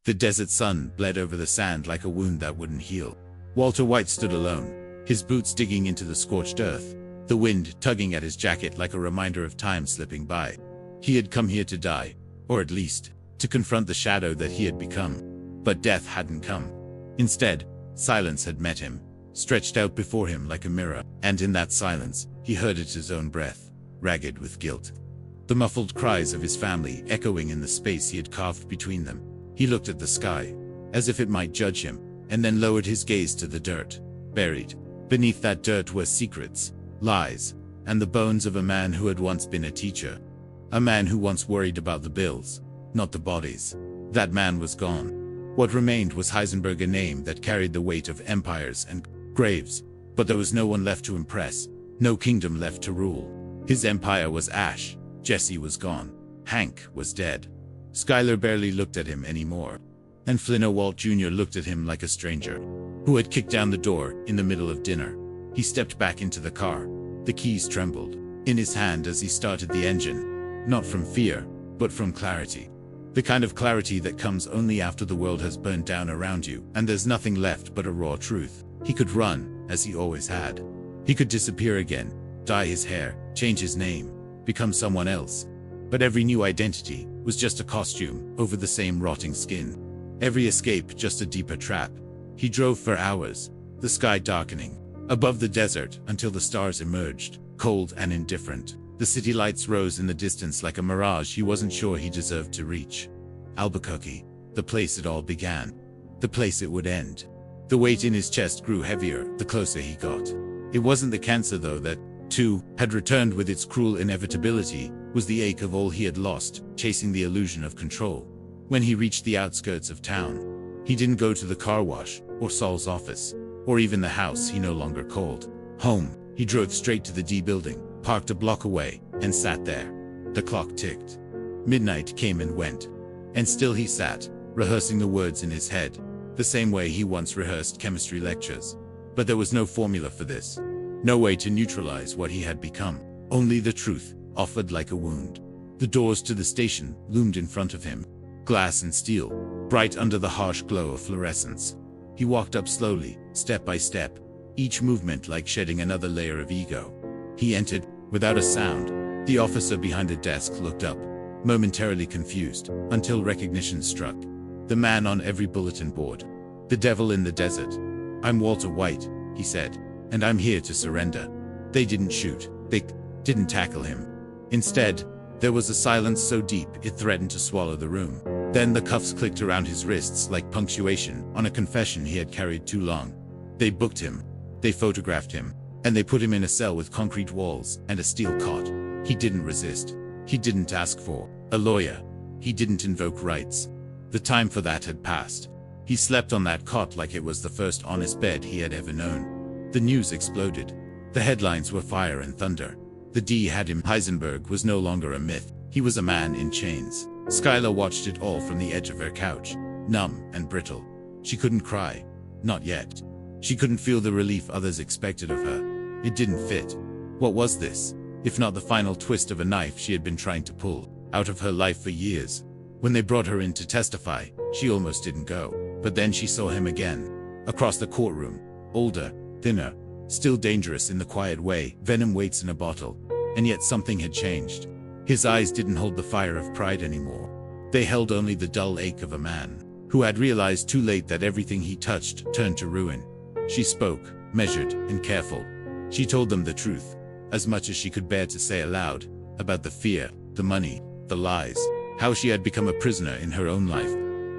The desert sun bled over the sand like a wound that wouldn't heal. Walter White stood alone, his boots digging into the scorched earth, the wind tugging at his jacket like a reminder of time slipping by. He had come here to die, or at least, to confront the shadow that he had become. But death hadn't come. Instead, silence had met him, stretched out before him like a mirror, and in that silence, he heard his own breath, ragged with guilt. The muffled cries of his family echoing in the space he had carved between them. He looked at the sky, as if it might judge him, and then lowered his gaze to the dirt. Buried beneath that dirt were secrets, lies, and the bones of a man who had once been a teacher. A man who once worried about the bills, not the bodies. That man was gone. What remained was Heisenberg, a name that carried the weight of empires and graves. But there was no one left to impress, no kingdom left to rule. His empire was ash. Jesse was gone. Hank was dead. Skylar barely looked at him anymore. And Flynn Walt Jr. looked at him like a stranger who had kicked down the door in the middle of dinner. He stepped back into the car. The keys trembled in his hand as he started the engine, not from fear, but from clarity. The kind of clarity that comes only after the world has burned down around you and there's nothing left but a raw truth. He could run, as he always had. He could disappear again, dye his hair, change his name, become someone else. But every new identity was just a costume over the same rotting skin. Every escape just a deeper trap. He drove for hours, the sky darkening above the desert until the stars emerged, cold and indifferent. The city lights rose in the distance like a mirage he wasn't sure he deserved to reach. Albuquerque, the place it all began, the place it would end. The weight in his chest grew heavier the closer he got. It wasn't the cancer though that, too, had returned with its cruel inevitability, was the ache of all he had lost, chasing the illusion of control. When he reached the outskirts of town, he didn't go to the car wash, or Saul's office, or even the house he no longer called home. He drove straight to the D building, parked a block away, and sat there. The clock ticked. Midnight came and went. And still he sat, rehearsing the words in his head, the same way he once rehearsed chemistry lectures. But there was no formula for this. No way to neutralize what he had become. Only the truth, offered like a wound. The doors to the station loomed in front of him, glass and steel, bright under the harsh glow of fluorescence. He walked up slowly, step by step, each movement like shedding another layer of ego. He entered, without a sound. The officer behind the desk looked up, momentarily confused, until recognition struck. The man on every bulletin board. The devil in the desert. "I'm Walter White," he said, "and I'm here to surrender." They didn't shoot. They didn't tackle him. Instead, there was a silence so deep it threatened to swallow the room. Then the cuffs clicked around his wrists like punctuation on a confession he had carried too long. They booked him. They photographed him. And they put him in a cell with concrete walls and a steel cot. He didn't resist. He didn't ask for a lawyer. He didn't invoke rights. The time for that had passed. He slept on that cot like it was the first honest bed he had ever known. The news exploded. The headlines were fire and thunder. The D had him. Heisenberg was no longer a myth. He was a man in chains. Skylar watched it all from the edge of her couch, numb and brittle. She couldn't cry. Not yet. She couldn't feel the relief others expected of her. It didn't fit. What was this, if not the final twist of a knife she had been trying to pull out of her life for years? When they brought her in to testify, she almost didn't go. But then she saw him again. Across the courtroom. Older, thinner, still dangerous in the quiet way venom waits in a bottle. And yet something had changed. His eyes didn't hold the fire of pride anymore. They held only the dull ache of a man who had realized too late that everything he touched turned to ruin. She spoke, measured and careful. She told them the truth, as much as she could bear to say aloud, about the fear, the money, the lies, how she had become a prisoner in her own life,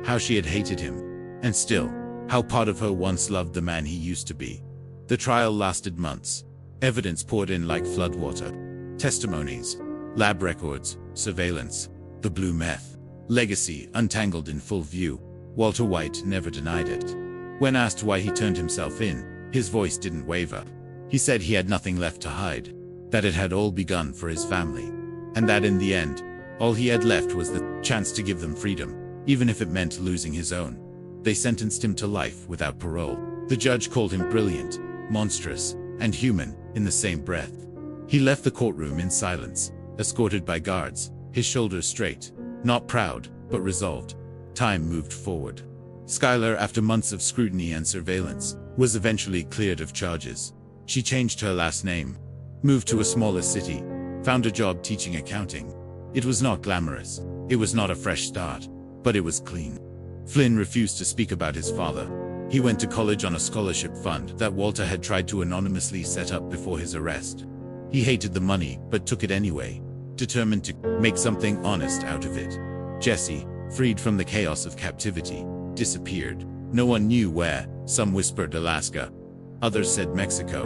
how she had hated him, and still, how part of her once loved the man he used to be. The trial lasted months. Evidence poured in like floodwater. Testimonies, lab records, surveillance, the blue meth, legacy untangled in full view. Walter White never denied it. When asked why he turned himself in, his voice didn't waver. He said he had nothing left to hide, that it had all begun for his family, and that in the end, all he had left was the chance to give them freedom, even if it meant losing his own. They sentenced him to life without parole. The judge called him brilliant, monstrous, and human in the same breath. He left the courtroom in silence, escorted by guards, his shoulders straight, not proud, but resolved. Time moved forward. Skylar, after months of scrutiny and surveillance, was eventually cleared of charges. She changed her last name, moved to a smaller city, found a job teaching accounting. It was not glamorous. It was not a fresh start, but it was clean. Flynn refused to speak about his father. He went to college on a scholarship fund that Walter had tried to anonymously set up before his arrest. He hated the money, but took it anyway, determined to make something honest out of it. Jesse, freed from the chaos of captivity, disappeared. No one knew where. Some whispered Alaska. Others said Mexico.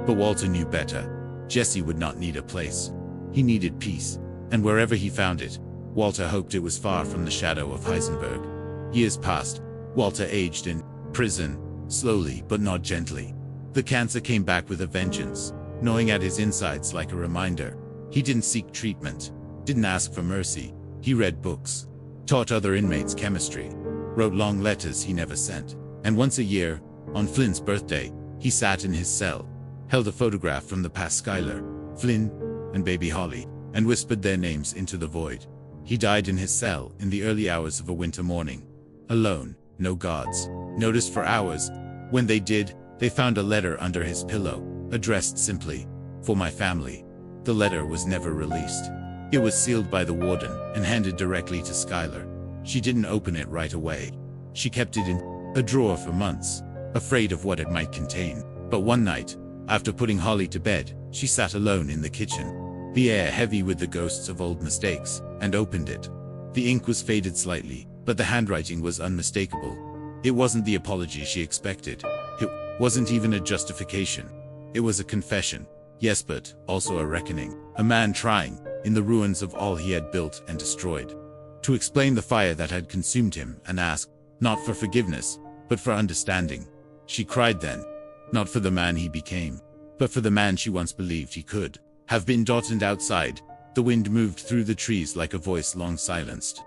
But Walter knew better. Jesse would not need a place. He needed peace. And wherever he found it, Walter hoped it was far from the shadow of Heisenberg. Years passed. Walter aged in prison, slowly but not gently. The cancer came back with a vengeance, gnawing at his insides like a reminder. He didn't seek treatment, didn't ask for mercy. He read books, taught other inmates chemistry, wrote long letters he never sent. And once a year, on Flynn's birthday, he sat in his cell, held a photograph from the past Skylar, Flynn, and baby Holly, and whispered their names into the void. He died in his cell in the early hours of a winter morning. Alone, no guards noticed for hours. When they did, they found a letter under his pillow, addressed simply, "For my family." The letter was never released. It was sealed by the warden and handed directly to Skylar. She didn't open it right away. She kept it in a drawer for months, afraid of what it might contain. But one night, after putting Holly to bed, she sat alone in the kitchen, the air heavy with the ghosts of old mistakes, and opened it. The ink was faded slightly, but the handwriting was unmistakable. It wasn't the apology she expected. It wasn't even a justification. It was a confession. Yes, but also a reckoning. A man trying, in the ruins of all he had built and destroyed, to explain the fire that had consumed him and ask, not for forgiveness, but for understanding. She cried then, not for the man he became, but for the man she once believed he could have been. And outside, the wind moved through the trees like a voice long silenced.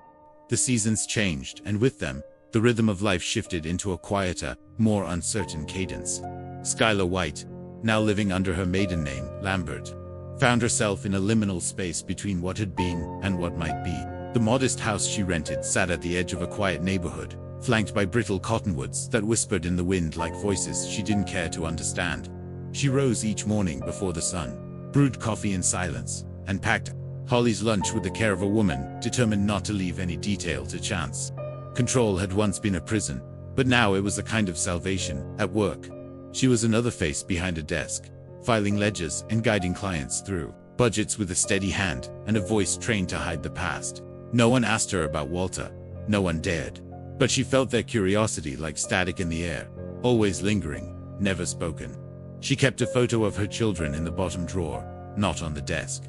The seasons changed, and with them, the rhythm of life shifted into a quieter, more uncertain cadence. Skylar White, now living under her maiden name, Lambert, found herself in a liminal space between what had been and what might be. The modest house she rented sat at the edge of a quiet neighborhood, flanked by brittle cottonwoods that whispered in the wind like voices she didn't care to understand. She rose each morning before the sun, brewed coffee in silence, and packed Holly's lunch with the care of a woman determined not to leave any detail to chance. Control had once been a prison, but now it was a kind of salvation. At work, she was another face behind a desk, filing ledgers and guiding clients through budgets with a steady hand and a voice trained to hide the past. No one asked her about Walter. No one dared. But she felt their curiosity like static in the air, always lingering, never spoken. She kept a photo of her children in the bottom drawer, not on the desk.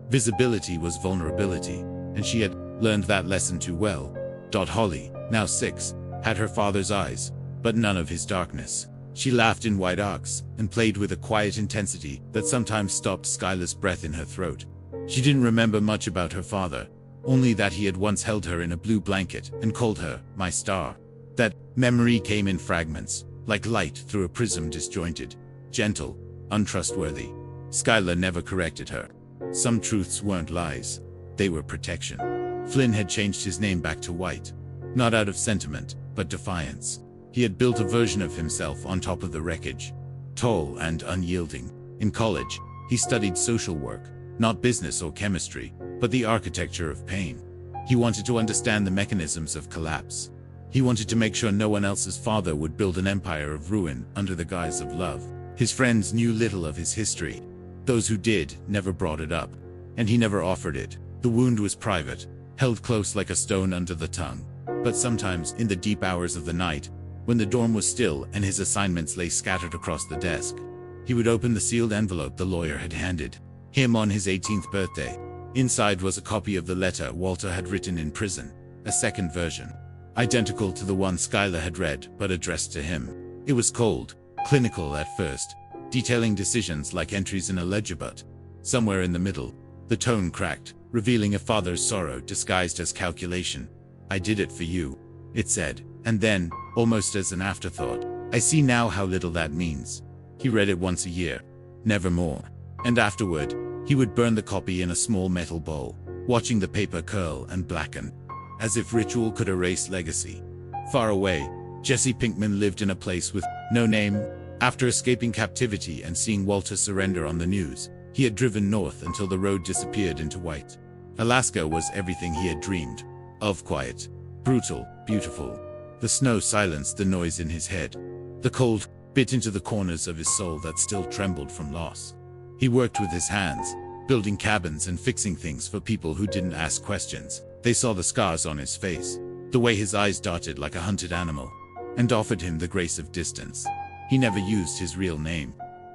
Visibility was vulnerability, and she had learned that lesson too well. Holly, now 6, had her father's eyes, but none of his darkness. She laughed in wide arcs and played with a quiet intensity that sometimes stopped Skylar's breath in her throat. She didn't remember much about her father, only that he had once held her in a blue blanket and called her "my star." That memory came in fragments, like light through a prism, disjointed, gentle, untrustworthy. Skylar never corrected her. Some truths weren't lies. They were protection. Flynn had changed his name back to White, not out of sentiment, but defiance. He had built a version of himself on top of the wreckage, tall and unyielding. In college, he studied social work, not business or chemistry, but the architecture of pain. He wanted to understand the mechanisms of collapse. He wanted to make sure no one else's father would build an empire of ruin under the guise of love. His friends knew little of his history. Those who did never brought it up, and he never offered it. The wound was private, held close like a stone under the tongue. But sometimes, in the deep hours of the night, when the dorm was still and his assignments lay scattered across the desk, he would open the sealed envelope the lawyer had handed him on his 18th birthday. Inside was a copy of the letter Walter had written in prison, a second version, identical to the one Skylar had read but addressed to him. It was cold, clinical at first, detailing decisions like entries in a ledger, but somewhere in the middle, the tone cracked, revealing a father's sorrow disguised as calculation. "I did it for you," it said, and then, almost as an afterthought, "I see now how little that means." He read it once a year, never more. And afterward, he would burn the copy in a small metal bowl, watching the paper curl and blacken. as if ritual could erase legacy. Far away, Jesse Pinkman lived in a place with no name. After escaping captivity and seeing Walter surrender on the news, he had driven north until the road disappeared into white. Alaska was everything he had dreamed of: quiet, brutal, beautiful. The snow silenced the noise in his head. The cold bit into the corners of his soul that still trembled from loss. He worked with his hands, building cabins and fixing things for people who didn't ask questions. They saw the scars on his face, the way his eyes darted like a hunted animal, and offered him the grace of distance. He never used his real name.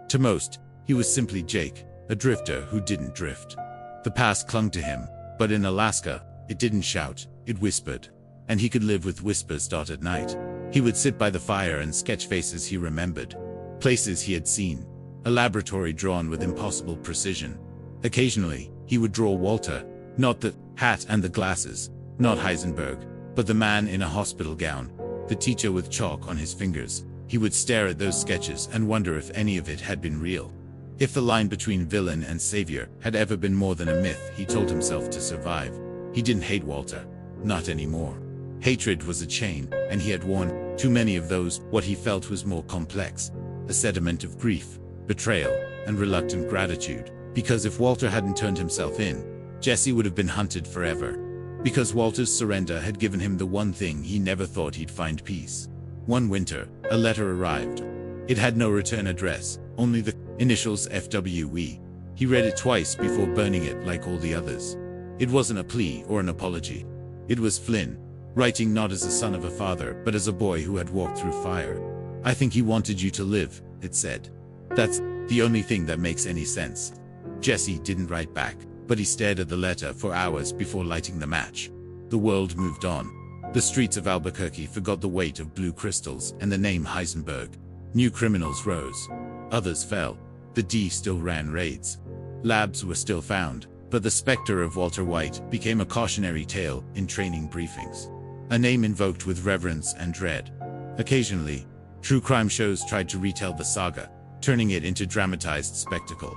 To most, he was simply Jake, a drifter who didn't drift. The past clung to him, but in Alaska, it didn't shout, it whispered. And he could live with whispers. At night, he would sit by the fire and sketch faces he remembered, places he had seen, a laboratory drawn with impossible precision. Occasionally, he would draw Walter, not the hat and the glasses, not Heisenberg, but the man in a hospital gown, the teacher with chalk on his fingers. He would stare at those sketches and wonder if any of it had been real. If the line between villain and savior had ever been more than a myth, he told himself to survive. He didn't hate Walter. Not anymore. Hatred was a chain, and he had worn too many of those. What he felt was more complex, a sediment of grief, betrayal, and reluctant gratitude. Because if Walter hadn't turned himself in, Jesse would have been hunted forever. Because Walter's surrender had given him the one thing he never thought he'd find: peace. One winter, a letter arrived. It had no return address, only the initials FWE. He read it twice before burning it like all the others. It wasn't a plea or an apology. It was Flynn, writing not as a son of a father, but as a boy who had walked through fire. "I think he wanted you to live," it said. "That's the only thing that makes any sense." Jesse didn't write back, but he stared at the letter for hours before lighting the match. The world moved on. The streets of Albuquerque forgot the weight of blue crystals and the name Heisenberg. New criminals rose. Others fell. The D still ran raids. Labs were still found, but the specter of Walter White became a cautionary tale in training briefings. A name invoked with reverence and dread. Occasionally, true crime shows tried to retell the saga, turning it into dramatized spectacle.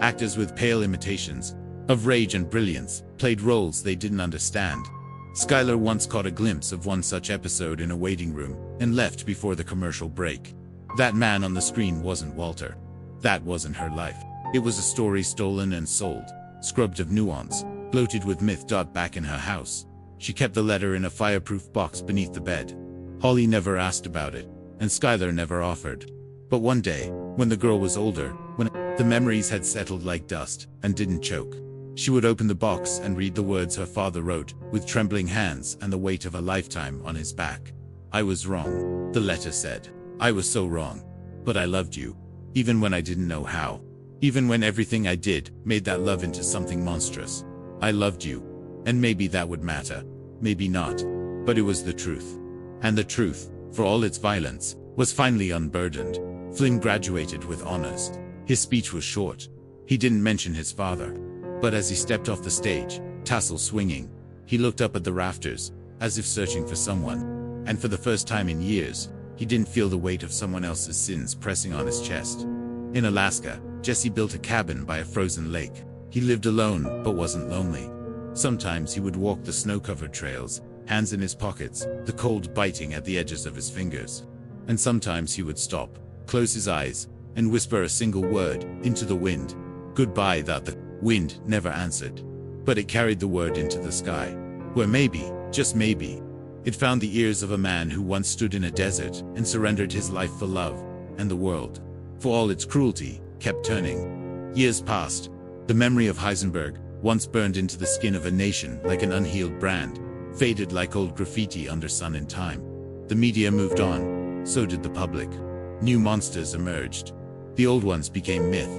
Actors with pale imitations of rage and brilliance played roles they didn't understand. Skylar once caught a glimpse of one such episode in a waiting room and left before the commercial break. That man on the screen wasn't Walter. That wasn't her life. It was a story stolen and sold, scrubbed of nuance, bloated with myth. Back in her house, she kept the letter in a fireproof box beneath the bed. Holly never asked about it, and Skylar never offered. But one day, when the girl was older, when the memories had settled like dust and didn't choke, she would open the box and read the words her father wrote, with trembling hands and the weight of a lifetime on his back. "I was wrong," the letter said. "I was so wrong. But I loved you, even when I didn't know how. Even when everything I did made that love into something monstrous. I loved you. And maybe that would matter. Maybe not. But it was the truth. And the truth, for all its violence, was finally unburdened." Flynn graduated with honors. His speech was short. He didn't mention his father. But as he stepped off the stage, tassel swinging, he looked up at the rafters, as if searching for someone. And for the first time in years, he didn't feel the weight of someone else's sins pressing on his chest. In Alaska, Jesse built a cabin by a frozen lake. He lived alone, but wasn't lonely. Sometimes he would walk the snow-covered trails, hands in his pockets, the cold biting at the edges of his fingers. And sometimes he would stop, close his eyes, and whisper a single word into the wind. Goodbye. That the wind never answered. But it carried the word into the sky, where maybe, just maybe, it found the ears of a man who once stood in a desert and surrendered his life for love, and the world, for all its cruelty, kept turning. Years passed. The memory of Heisenberg, once burned into the skin of a nation like an unhealed brand, faded like old graffiti under sun and time. The media moved on. So did the public. New monsters emerged. The old ones became myth.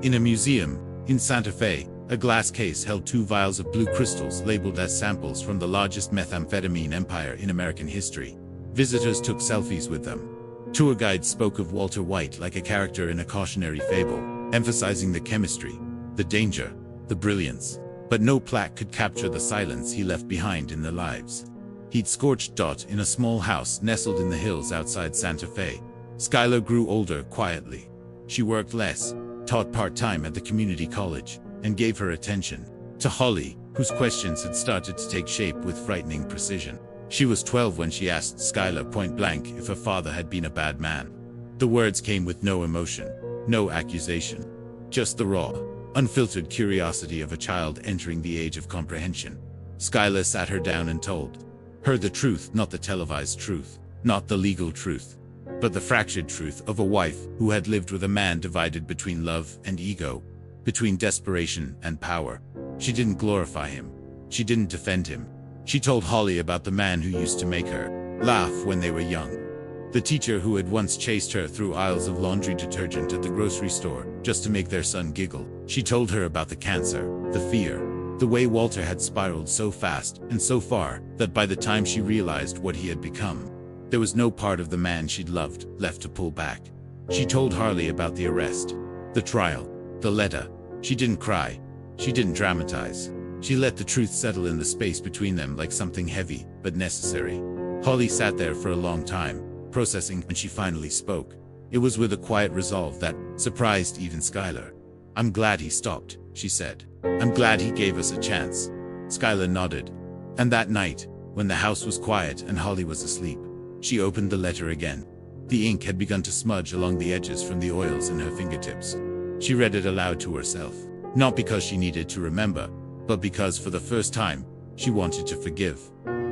In a museum in Santa Fe, a glass case held 2 vials of blue crystals labeled as samples from the largest methamphetamine empire in American history. Visitors took selfies with them. Tour guides spoke of Walter White like a character in a cautionary fable, emphasizing the chemistry, the danger, the brilliance. But no plaque could capture the silence he left behind in their lives. He'd scorched in a small house nestled in the hills outside Santa Fe. Skylar grew older quietly. She worked less, taught part-time at the community college, and gave her attention to Holly, whose questions had started to take shape with frightening precision. She was 12 when she asked Skylar point blank if her father had been a bad man. The words came with no emotion, no accusation, just the raw, unfiltered curiosity of a child entering the age of comprehension. Skylar sat her down and told her the truth, not the televised truth, not the legal truth, but the fractured truth of a wife who had lived with a man divided between love and ego, between desperation and power. She didn't glorify him. She didn't defend him. She told Holly about the man who used to make her laugh when they were young. The teacher who had once chased her through aisles of laundry detergent at the grocery store just to make their son giggle. She told her about the cancer, the fear, the way Walter had spiraled so fast and so far that by the time she realized what he had become, there was no part of the man she'd loved left to pull back. She told Harley about the arrest, the trial, the letter. She didn't cry. She didn't dramatize. She let the truth settle in the space between them like something heavy but necessary. Holly sat there for a long time, processing, and she finally spoke. It was with a quiet resolve that surprised even Skylar. "I'm glad he stopped," she said. "I'm glad he gave us a chance." Skylar nodded. And that night, when the house was quiet and Holly was asleep, she opened the letter again. The ink had begun to smudge along the edges from the oils in her fingertips. She read it aloud to herself, not because she needed to remember, but because for the first time, she wanted to forgive.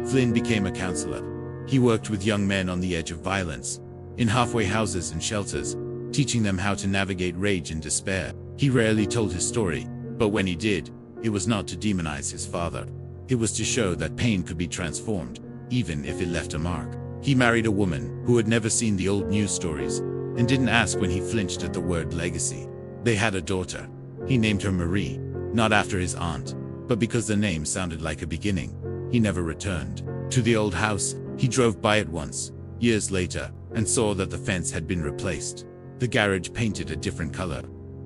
Flynn became a counselor. He worked with young men on the edge of violence, in halfway houses and shelters, teaching them how to navigate rage and despair. He rarely told his story, but when he did, it was not to demonize his father. It was to show that pain could be transformed, even if it left a mark. He married a woman who had never seen the old news stories and didn't ask when he flinched at the word legacy. They had a daughter. He named her Marie, not after his aunt, but because the name sounded like a beginning. He never returned to the old house. He drove by it once, years later, and saw that the fence had been replaced. The garage painted a different color.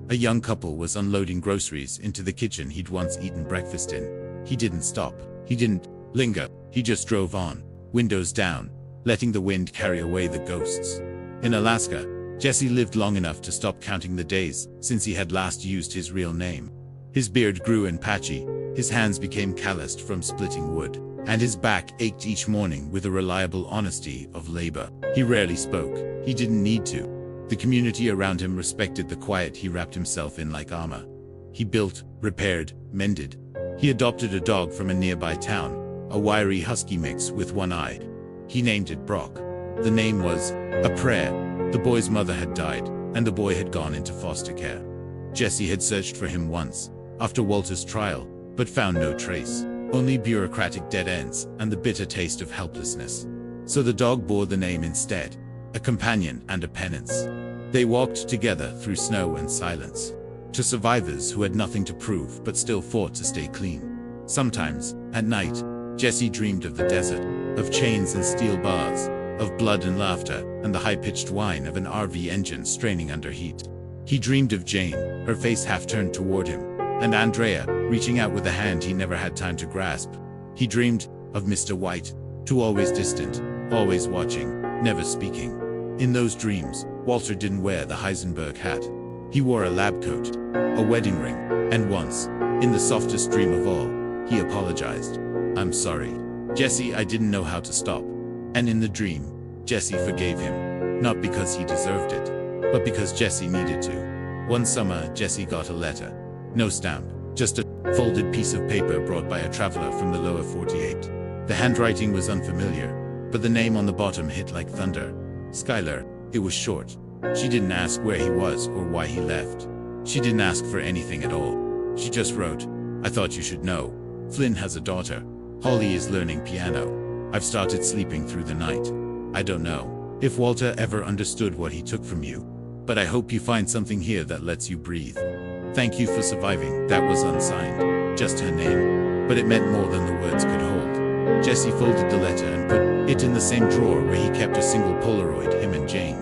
A young couple was unloading groceries into the kitchen he'd once eaten breakfast in. He didn't stop. He didn't linger. He just drove on, windows down, letting the wind carry away the ghosts. In Alaska, Jesse lived long enough to stop counting the days since he had last used his real name. His beard grew and patchy, his hands became calloused from splitting wood, and his back ached each morning with a reliable honesty of labor. He rarely spoke. He didn't need to. The community around him respected the quiet he wrapped himself in like armor. He built, repaired, mended. He adopted a dog from a nearby town, a wiry husky mix with one eye. He named it Brock. The name was a prayer. The boy's mother had died, and the boy had gone into foster care. Jesse had searched for him once, after Walter's trial, but found no trace, only bureaucratic dead ends and the bitter taste of helplessness. So the dog bore the name instead, a companion and a penance. They walked together through snow and silence, to survivors who had nothing to prove but still fought to stay clean. Sometimes, at night, Jesse dreamed of the desert, of chains and steel bars, of blood and laughter, and the high-pitched whine of an RV engine straining under heat. He dreamed of Jane, her face half turned toward him, and Andrea, reaching out with a hand he never had time to grasp. He dreamed of Mr. White, too always distant, always watching, never speaking. In those dreams, Walter didn't wear the Heisenberg hat. He wore a lab coat, a wedding ring, and once, in the softest dream of all, he apologized. "I'm sorry, Jesse, I didn't know how to stop." And in the dream, Jesse forgave him, not because he deserved it, but because Jesse needed to. One summer, Jesse got a letter. No stamp, just a folded piece of paper brought by a traveler from the lower 48. The handwriting was unfamiliar, but the name on the bottom hit like thunder. Skylar. It was short. She didn't ask where he was or why he left. She didn't ask for anything at all. She just wrote, "I thought you should know. Flynn has a daughter. Holly is learning piano. I've started sleeping through the night. I don't know if Walter ever understood what he took from you, but I hope you find something here that lets you breathe. Thank you for surviving." That was unsigned, just her name, but it meant more than the words could hold. Jesse folded the letter and put it in the same drawer where he kept a single Polaroid, him and Jane,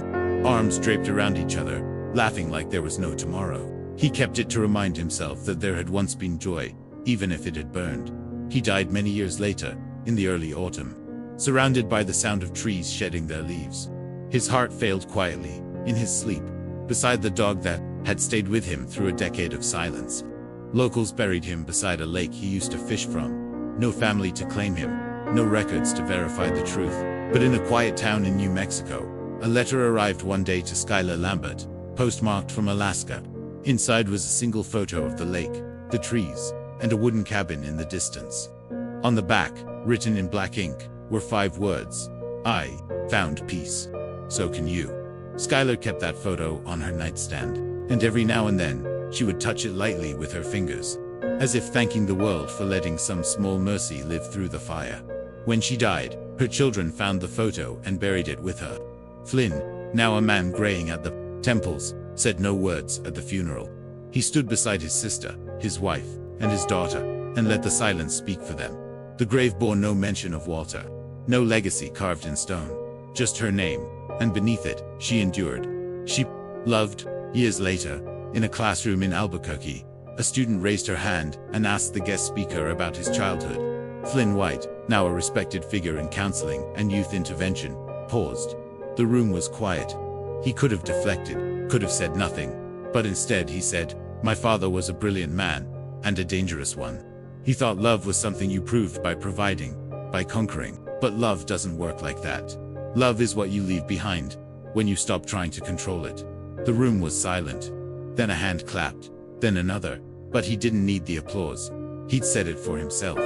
arms draped around each other, laughing like there was no tomorrow. He kept it to remind himself that there had once been joy, even if it had burned. He died many years later, in the early autumn, surrounded by the sound of trees shedding their leaves. His heart failed quietly, in his sleep, beside the dog that had stayed with him through a decade of silence. Locals buried him beside a lake he used to fish from. No family to claim him, no records to verify the truth. But in a quiet town in New Mexico, a letter arrived one day to Skylar Lambert, postmarked from Alaska. Inside was a single photo of the lake, the trees, and a wooden cabin in the distance. On the back, written in black ink, were 5 words: "I found peace. So can you." Skylar kept that photo on her nightstand, and every now and then, she would touch it lightly with her fingers, as if thanking the world for letting some small mercy live through the fire. When she died, her children found the photo and buried it with her. Flynn, now a man graying at the temples, said no words at the funeral. He stood beside his sister, his wife, and his daughter, and let the silence speak for them. The grave bore no mention of Walter, no legacy carved in stone, just her name, and beneath it, she endured. She loved. Years later, in a classroom in Albuquerque, a student raised her hand and asked the guest speaker about his childhood. Flynn White, now a respected figure in counseling and youth intervention, paused. The room was quiet. He could have deflected, could have said nothing, but instead he said, "My father was a brilliant man, and a dangerous one. He thought love was something you proved by providing, by conquering, but love doesn't work like that. Love is what you leave behind, when you stop trying to control it." The room was silent. Then a hand clapped, then another, but he didn't need the applause. He'd said it for himself.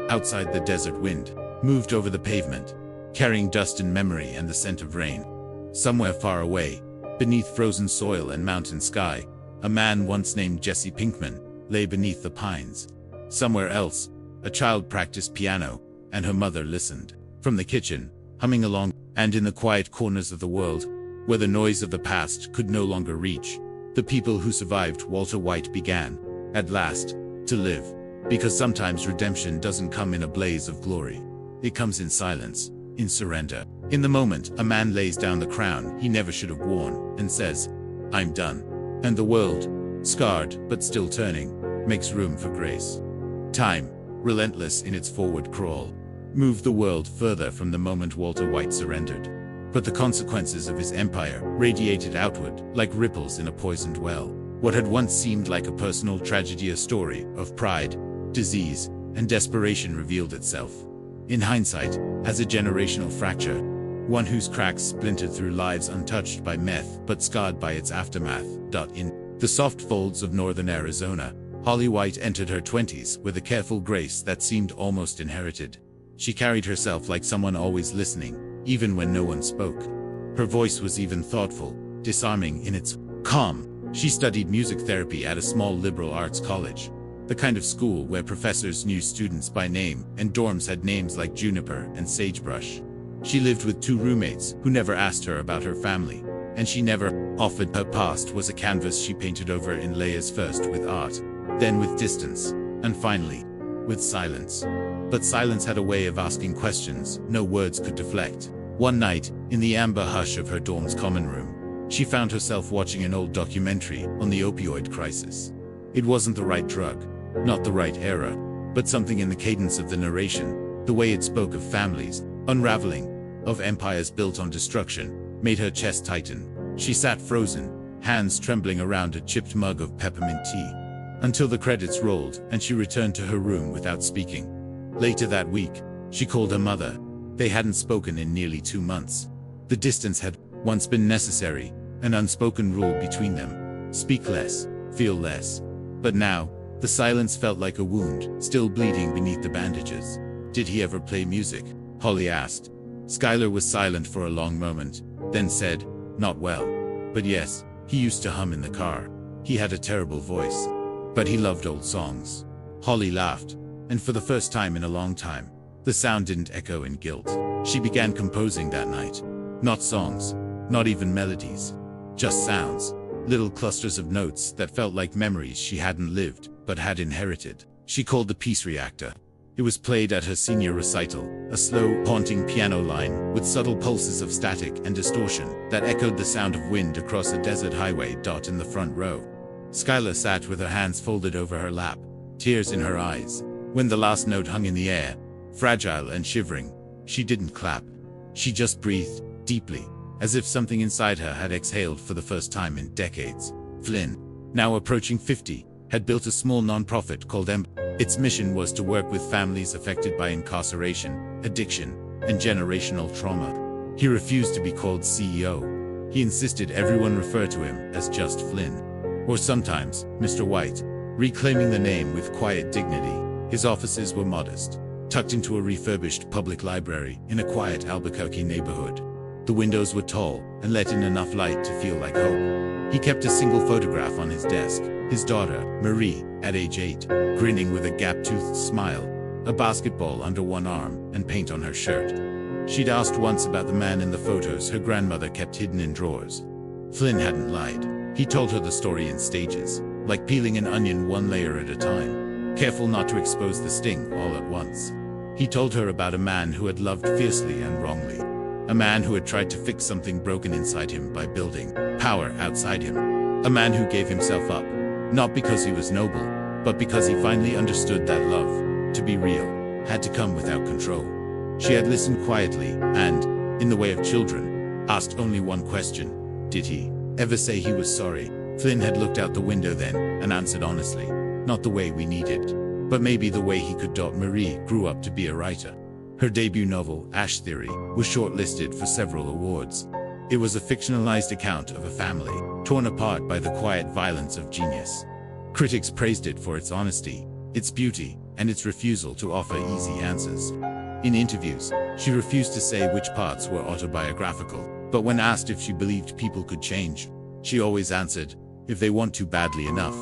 Outside, the desert wind moved over the pavement, carrying dust and memory and the scent of rain. Somewhere far away, beneath frozen soil and mountain sky, a man once named Jesse Pinkman lay beneath the pines. Somewhere else, a child practiced piano, and her mother listened. From the kitchen, humming along, and in the quiet corners of the world, where the noise of the past could no longer reach, the people who survived Walter White began, at last, to live. Because sometimes redemption doesn't come in a blaze of glory. It comes in silence, in surrender. In the moment, a man lays down the crown he never should have worn, and says, "I'm done." And the world, scarred but still turning, makes room for grace. Time, relentless in its forward crawl, moved the world further from the moment Walter White surrendered. But the consequences of his empire radiated outward like ripples in a poisoned well. What had once seemed like a personal tragedy, a story of pride, disease, and desperation, revealed itself, in hindsight, as a generational fracture, one whose cracks splintered through lives untouched by meth but scarred by its aftermath. In the soft folds of northern Arizona, Holly White entered her 20s with a careful grace that seemed almost inherited. She carried herself like someone always listening, even when no one spoke. Her voice was even thoughtful, disarming in its calm. She studied music therapy at a small liberal arts college, the kind of school where professors knew students by name and dorms had names like Juniper and Sagebrush. She lived with 2 roommates who never asked her about her family, and she never offered. Her past was a canvas she painted over in layers, first with art, then with distance, and finally, with silence. But silence had a way of asking questions no words could deflect. One night, in the amber hush of her dorm's common room, she found herself watching an old documentary on the opioid crisis. It wasn't the right drug, not the right era, but something in the cadence of the narration, the way it spoke of families, unraveling, of empires built on destruction, made her chest tighten. She sat frozen, hands trembling around a chipped mug of peppermint tea, until the credits rolled and she returned to her room without speaking. Later that week, she called her mother. They hadn't spoken in nearly 2 months. The distance had once been necessary, an unspoken rule between them. Speak less, feel less. But now, the silence felt like a wound, still bleeding beneath the bandages. "Did he ever play music?" Holly asked. Skylar was silent for a long moment, then said, "Not well. But yes, he used to hum in the car. He had a terrible voice. But he loved old songs." Holly laughed, and for the first time in a long time, the sound didn't echo in guilt. She began composing that night. Not songs, not even melodies. Just sounds, little clusters of notes that felt like memories she hadn't lived, but had inherited. She called the piece Reactor. It was played at her senior recital, a slow, haunting piano line with subtle pulses of static and distortion that echoed the sound of wind across a desert highway. In the front row, Skylar sat with her hands folded over her lap, tears in her eyes. When the last note hung in the air, fragile and shivering, she didn't clap. She just breathed, deeply, as if something inside her had exhaled for the first time in decades. Flynn, now approaching 50, had built a small non-profit called Its mission was to work with families affected by incarceration, addiction, and generational trauma. He refused to be called CEO. He insisted everyone refer to him as just Flynn. Or sometimes, Mr. White, reclaiming the name with quiet dignity. His offices were modest, tucked into a refurbished public library in a quiet Albuquerque neighborhood. The windows were tall and let in enough light to feel like hope. He kept a single photograph on his desk, his daughter, Marie, at age 8, grinning with a gap-toothed smile, a basketball under one arm, and paint on her shirt. She'd asked once about the man in the photos her grandmother kept hidden in drawers. Flynn hadn't lied. He told her the story in stages, like peeling an onion one layer at a time, careful not to expose the sting all at once. He told her about a man who had loved fiercely and wrongly. A man who had tried to fix something broken inside him by building power outside him. A man who gave himself up, not because he was noble, but because he finally understood that love, to be real, had to come without control. She had listened quietly and, in the way of children, asked only one question. Did he ever say he was sorry? Flynn had looked out the window then and answered honestly, not the way we needed, but maybe the way he could. Marie grew up to be a writer. Her debut novel, Ash Theory, was shortlisted for several awards. It was a fictionalized account of a family, torn apart by the quiet violence of genius. Critics praised it for its honesty, its beauty, and its refusal to offer easy answers. In interviews, she refused to say which parts were autobiographical, but when asked if she believed people could change, she always answered, if they want to badly enough.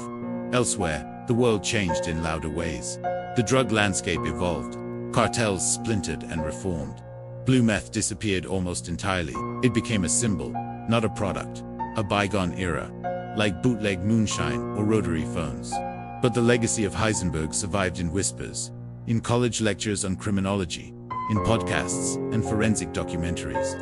Elsewhere, the world changed in louder ways. The drug landscape evolved. Cartels splintered and reformed. Blue meth disappeared almost entirely. It became a symbol, not a product, a bygone era, like bootleg moonshine or rotary phones. But the legacy of Heisenberg survived in whispers, in college lectures on criminology, in podcasts and forensic documentaries.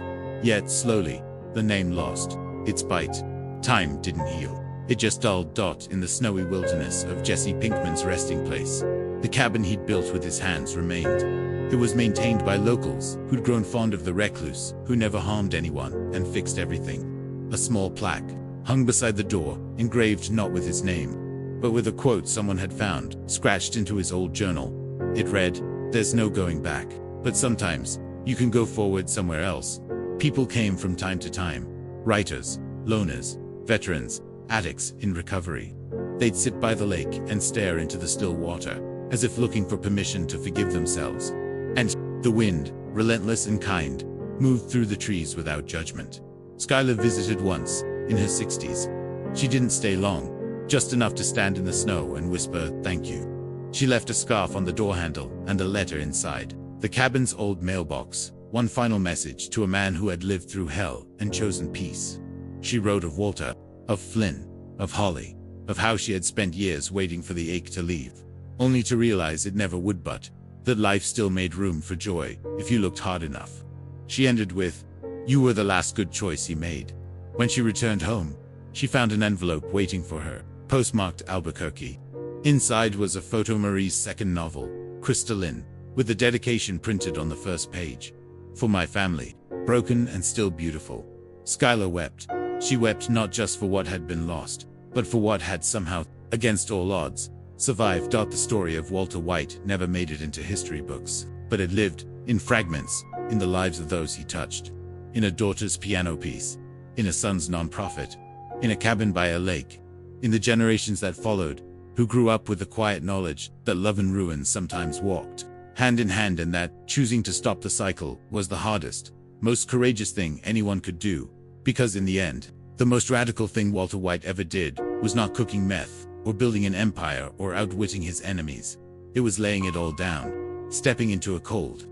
Yet, slowly, the name lost its bite. Time didn't heal. It just dulled in the snowy wilderness of Jesse Pinkman's resting place. The cabin he'd built with his hands remained. It was maintained by locals who'd grown fond of the recluse, who never harmed anyone and fixed everything. A small plaque hung beside the door, engraved not with his name, but with a quote someone had found, scratched into his old journal. It read, "There's no going back, but sometimes you can go forward somewhere else." People came from time to time. Writers, loners, veterans, addicts in recovery. They'd sit by the lake and stare into the still water, as if looking for permission to forgive themselves. And the wind, relentless and kind, moved through the trees without judgment. Skylar visited once, in her 60s. She didn't stay long, just enough to stand in the snow and whisper, "Thank you." She left a scarf on the door handle and a letter inside. The cabin's old mailbox, one final message to a man who had lived through hell and chosen peace. She wrote of Walter, of Flynn, of Holly, of how she had spent years waiting for the ache to leave, only to realize it never would, but that life still made room for joy if you looked hard enough. She ended with, "You were the last good choice he made." When she returned home, she found an envelope waiting for her, postmarked Albuquerque. Inside was a photo of Marie's second novel, Crystalline, with the dedication printed on the first page. "For my family, broken and still beautiful." Skylar wept. She wept not just for what had been lost, but for what had somehow, against all odds, survived. The story of Walter White never made it into history books, but it lived, in fragments, in the lives of those he touched. In a daughter's piano piece, in a son's nonprofit, in a cabin by a lake, in the generations that followed, who grew up with the quiet knowledge that love and ruin sometimes walked hand in hand, and that choosing to stop the cycle was the hardest, most courageous thing anyone could do, because in the end, the most radical thing Walter White ever did was not cooking meth, or building an empire, or outwitting his enemies. It was laying it all down, stepping into a cold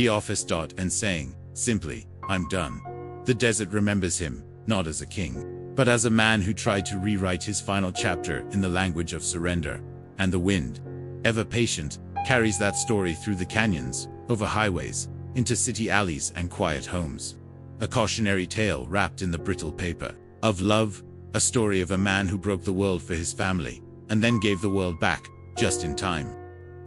office and saying, simply, "I'm done." The desert remembers him, not as a king, but as a man who tried to rewrite his final chapter in the language of surrender. And the wind, ever patient, carries that story through the canyons, over highways, into city alleys and quiet homes. A cautionary tale wrapped in the brittle paper of love, a story of a man who broke the world for his family, and then gave the world back, just in time.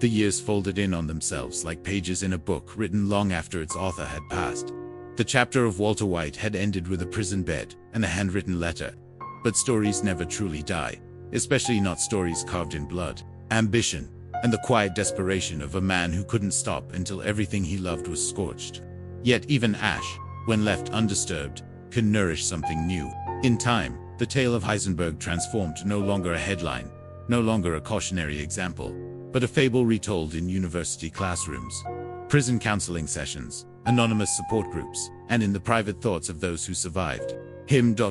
The years folded in on themselves like pages in a book written long after its author had passed. The chapter of Walter White had ended with a prison bed and a handwritten letter. But stories never truly die. especially not stories carved in blood. Ambition, and the quiet desperation of a man who couldn't stop until everything he loved was scorched. Yet even ash, when left undisturbed, can nourish something new. In time, the tale of Heisenberg transformed no longer a headline, no longer a cautionary example, but a fable retold in university classrooms, prison counseling sessions, anonymous support groups, and in the private thoughts of those who survived.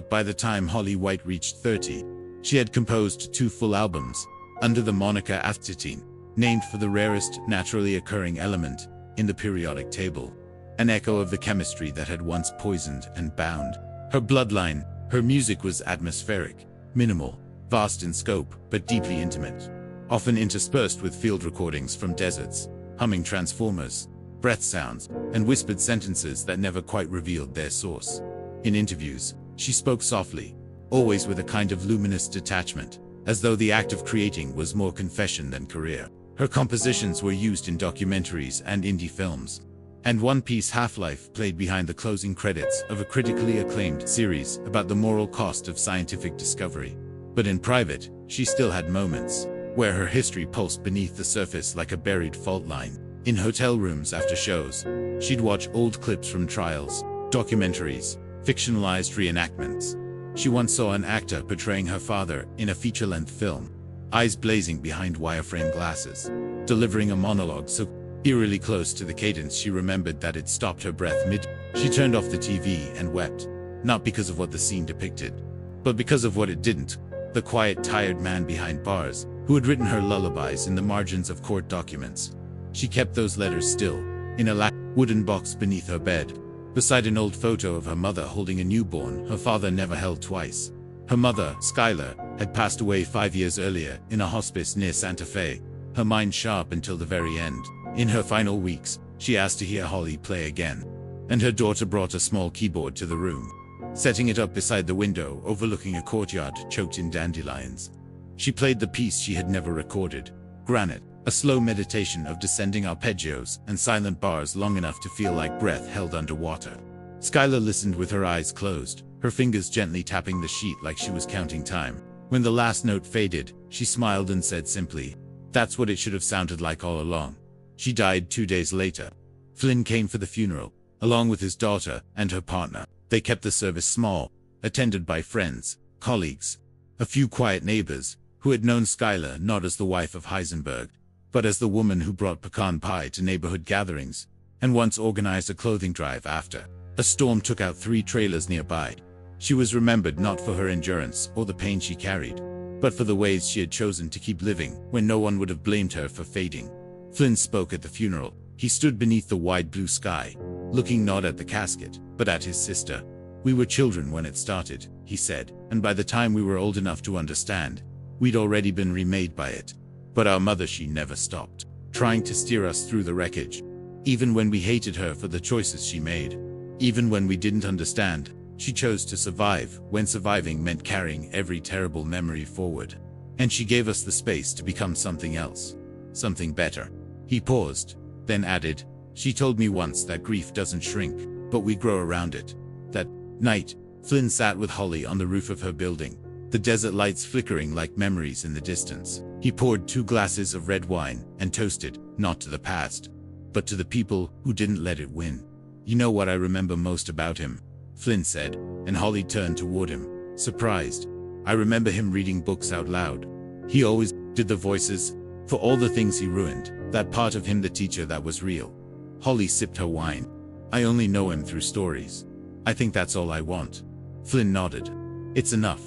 By the time Holly White reached 30, she had composed 2 full albums, under the moniker astatine, named for the rarest naturally occurring element in the periodic table, an echo of the chemistry that had once poisoned and bound her bloodline. Her music was atmospheric, minimal, vast in scope, but deeply intimate, often interspersed with field recordings from deserts, humming transformers, breath sounds, and whispered sentences that never quite revealed their source. In interviews, she spoke softly, always with a kind of luminous detachment, as though the act of creating was more confession than career. Her compositions were used in documentaries and indie films, and one piece Half-Life played behind the closing credits of a critically acclaimed series about the moral cost of scientific discovery. But in private, she still had moments where her history pulsed beneath the surface like a buried fault line. In hotel rooms after shows, she'd watch old clips from trials, documentaries, fictionalized reenactments. She once saw an actor portraying her father in a feature-length film, eyes blazing behind wireframe glasses, delivering a monologue so eerily close to the cadence she remembered that it stopped her breath mid. She turned off the TV and wept, not because of what the scene depicted, but because of what it didn't. The quiet, tired man behind bars, who had written her lullabies in the margins of court documents. She kept those letters still, in a wooden box beneath her bed, beside an old photo of her mother holding a newborn her father never held twice. Her mother, Skylar, had passed away 5 years earlier in a hospice near Santa Fe, her mind sharp until the very end. In her final weeks, she asked to hear Holly play again, and her daughter brought a small keyboard to the room, setting it up beside the window overlooking a courtyard choked in dandelions. She played the piece she had never recorded, Granite, a slow meditation of descending arpeggios and silent bars long enough to feel like breath held underwater. Skylar listened with her eyes closed, her fingers gently tapping the sheet like she was counting time. When the last note faded, she smiled and said simply, "That's what it should have sounded like all along." She died 2 days later. Flynn came for the funeral, along with his daughter and her partner. They kept the service small, attended by friends, colleagues, a few quiet neighbors, who had known Skylar not as the wife of Heisenberg, but as the woman who brought pecan pie to neighborhood gatherings, and once organized a clothing drive after a storm took out 3 trailers nearby. She was remembered not for her endurance or the pain she carried, but for the ways she had chosen to keep living when no one would have blamed her for fading. Flynn spoke at the funeral. He stood beneath the wide blue sky, looking not at the casket, but at his sister. "We were children when it started," he said, "and by the time we were old enough to understand, we'd already been remade by it. But our mother, she never stopped, trying to steer us through the wreckage. Even when we hated her for the choices she made, even when we didn't understand, she chose to survive, when surviving meant carrying every terrible memory forward. And she gave us the space to become something else, something better." He paused, then added, "She told me once that grief doesn't shrink, but we grow around it." That night, Flynn sat with Holly on the roof of her building, the desert lights flickering like memories in the distance. He poured 2 glasses of red wine and toasted, not to the past, but to the people who didn't let it win. "You know what I remember most about him?" Flynn said, and Holly turned toward him, surprised. "I remember him reading books out loud. He always did the voices, for all the things he ruined, that part of him, the teacher that was real." Holly sipped her wine. "I only know him through stories. I think that's all I want." Flynn nodded. "It's enough."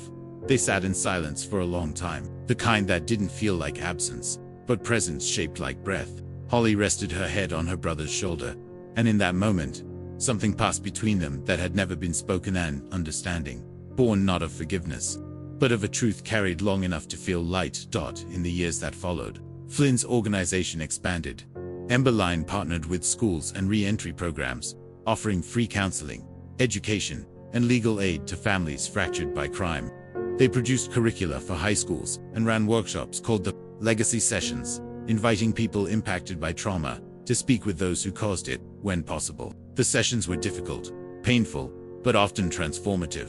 They sat in silence for a long time, the kind that didn't feel like absence, but presence shaped like breath. Holly rested her head on her brother's shoulder, and in that moment, something passed between them that had never been spoken, an understanding, born not of forgiveness, but of a truth carried long enough to feel light. In the years that followed, Flynn's organization expanded. Emberline partnered with schools and re-entry programs, offering free counseling, education, and legal aid to families fractured by crime. They produced curricula for high schools and ran workshops called the Legacy Sessions, inviting people impacted by trauma to speak with those who caused it, when possible. The sessions were difficult, painful, but often transformative.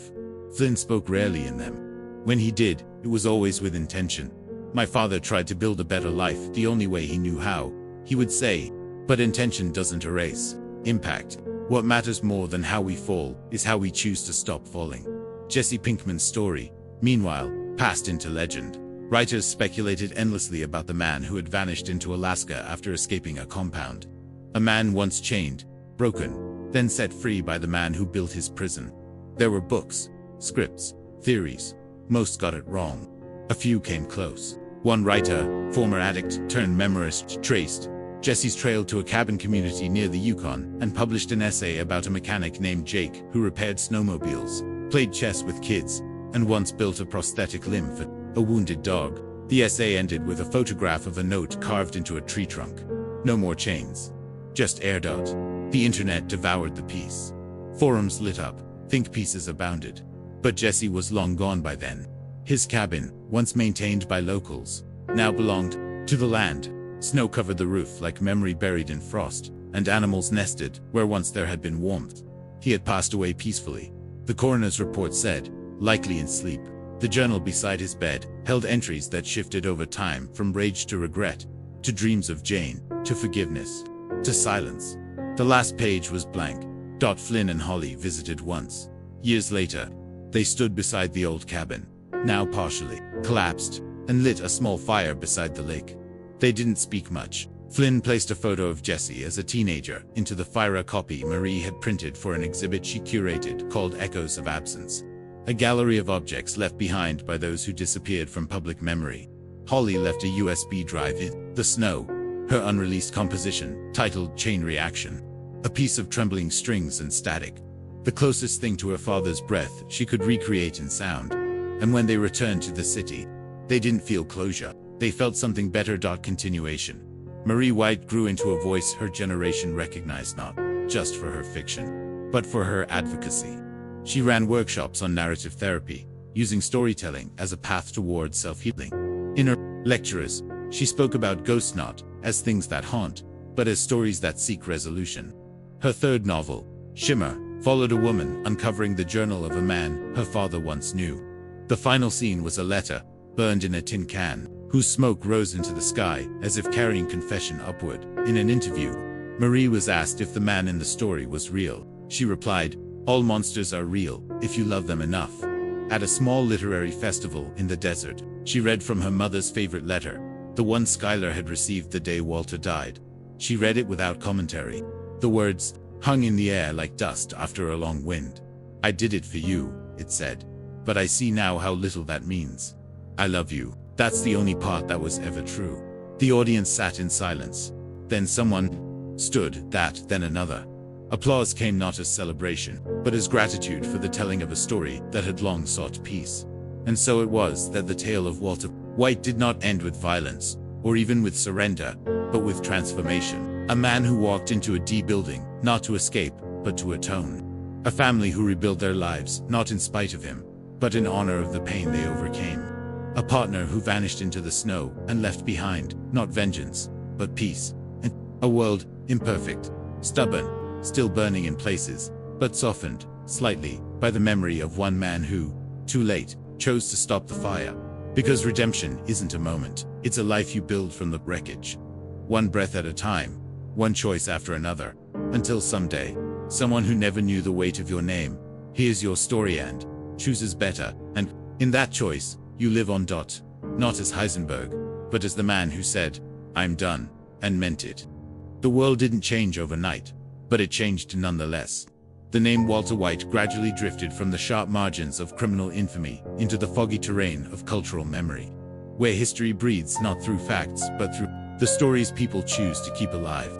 Flynn spoke rarely in them. When he did, it was always with intention. My father tried to build a better life the only way he knew how, he would say. But intention doesn't erase impact. What matters more than how we fall is how we choose to stop falling. Jesse Pinkman's story, meanwhile, passed into legend. Writers speculated endlessly about the man who had vanished into Alaska after escaping a compound. A man once chained, broken, then set free by the man who built his prison. There were books, scripts, theories. Most got it wrong. A few came close. One writer, former addict turned memoirist, traced Jesse's trail to a cabin community near the Yukon and published an essay about a mechanic named Jake who repaired snowmobiles, played chess with kids, and once built a prosthetic limb for a wounded dog. The essay ended with a photograph of a note carved into a tree trunk. No more chains. Just airdot. The internet devoured the piece. Forums lit up. Think pieces abounded. But Jesse was long gone by then. His cabin, once maintained by locals, now belonged to the land. Snow covered the roof like memory buried in frost, and animals nested where once there had been warmth. He had passed away peacefully. The coroner's report said, likely in sleep. The journal beside his bed held entries that shifted over time from rage to regret, to dreams of Jane, to forgiveness, to silence. The last page was blank. Flynn and Holly visited once. Years later, they stood beside the old cabin, now partially collapsed, and lit a small fire beside the lake. They didn't speak much. Flynn placed a photo of Jesse as a teenager into the fire, a copy Marie had printed for an exhibit she curated called Echoes of Absence, a gallery of objects left behind by those who disappeared from public memory. Holly left a USB drive in the snow, her unreleased composition, titled Chain Reaction, a piece of trembling strings and static, the closest thing to her father's breath she could recreate in sound. And when they returned to the city, they didn't feel closure. They felt something better. Continuation. Marie White grew into a voice her generation recognized, not just for her fiction, but for her advocacy. She ran workshops on narrative therapy, using storytelling as a path toward self-healing. In her lectures, she spoke about ghosts not as things that haunt, but as stories that seek resolution. Her third novel, Shimmer, followed a woman uncovering the journal of a man her father once knew. The final scene was a letter, burned in a tin can, whose smoke rose into the sky as if carrying confession upward. In an interview, Marie was asked if the man in the story was real. She replied, "All monsters are real, if you love them enough." At a small literary festival in the desert, she read from her mother's favorite letter, the one Skylar had received the day Walter died. She read it without commentary. The words hung in the air like dust after a long wind. "I did it for you," it said. "But I see now how little that means. I love you. That's the only part that was ever true." The audience sat in silence. Then someone stood, then another. Applause came not as celebration, but as gratitude for the telling of a story that had long sought peace. And so it was that the tale of Walter White did not end with violence, or even with surrender, but with transformation. A man who walked into a D building, not to escape, but to atone. A family who rebuilt their lives, not in spite of him, but in honor of the pain they overcame. A partner who vanished into the snow and left behind, not vengeance, but peace. And a world, imperfect, stubborn, still burning in places, but softened, slightly, by the memory of one man who, too late, chose to stop the fire. Because redemption isn't a moment, it's a life you build from the wreckage. One breath at a time, one choice after another, until someday, someone who never knew the weight of your name hears your story and chooses better, and in that choice, you live on. Not as Heisenberg, but as the man who said, "I'm done," and meant it. The world didn't change overnight, but it changed nonetheless. The name Walter White gradually drifted from the sharp margins of criminal infamy into the foggy terrain of cultural memory, where history breathes not through facts, but through the stories people choose to keep alive.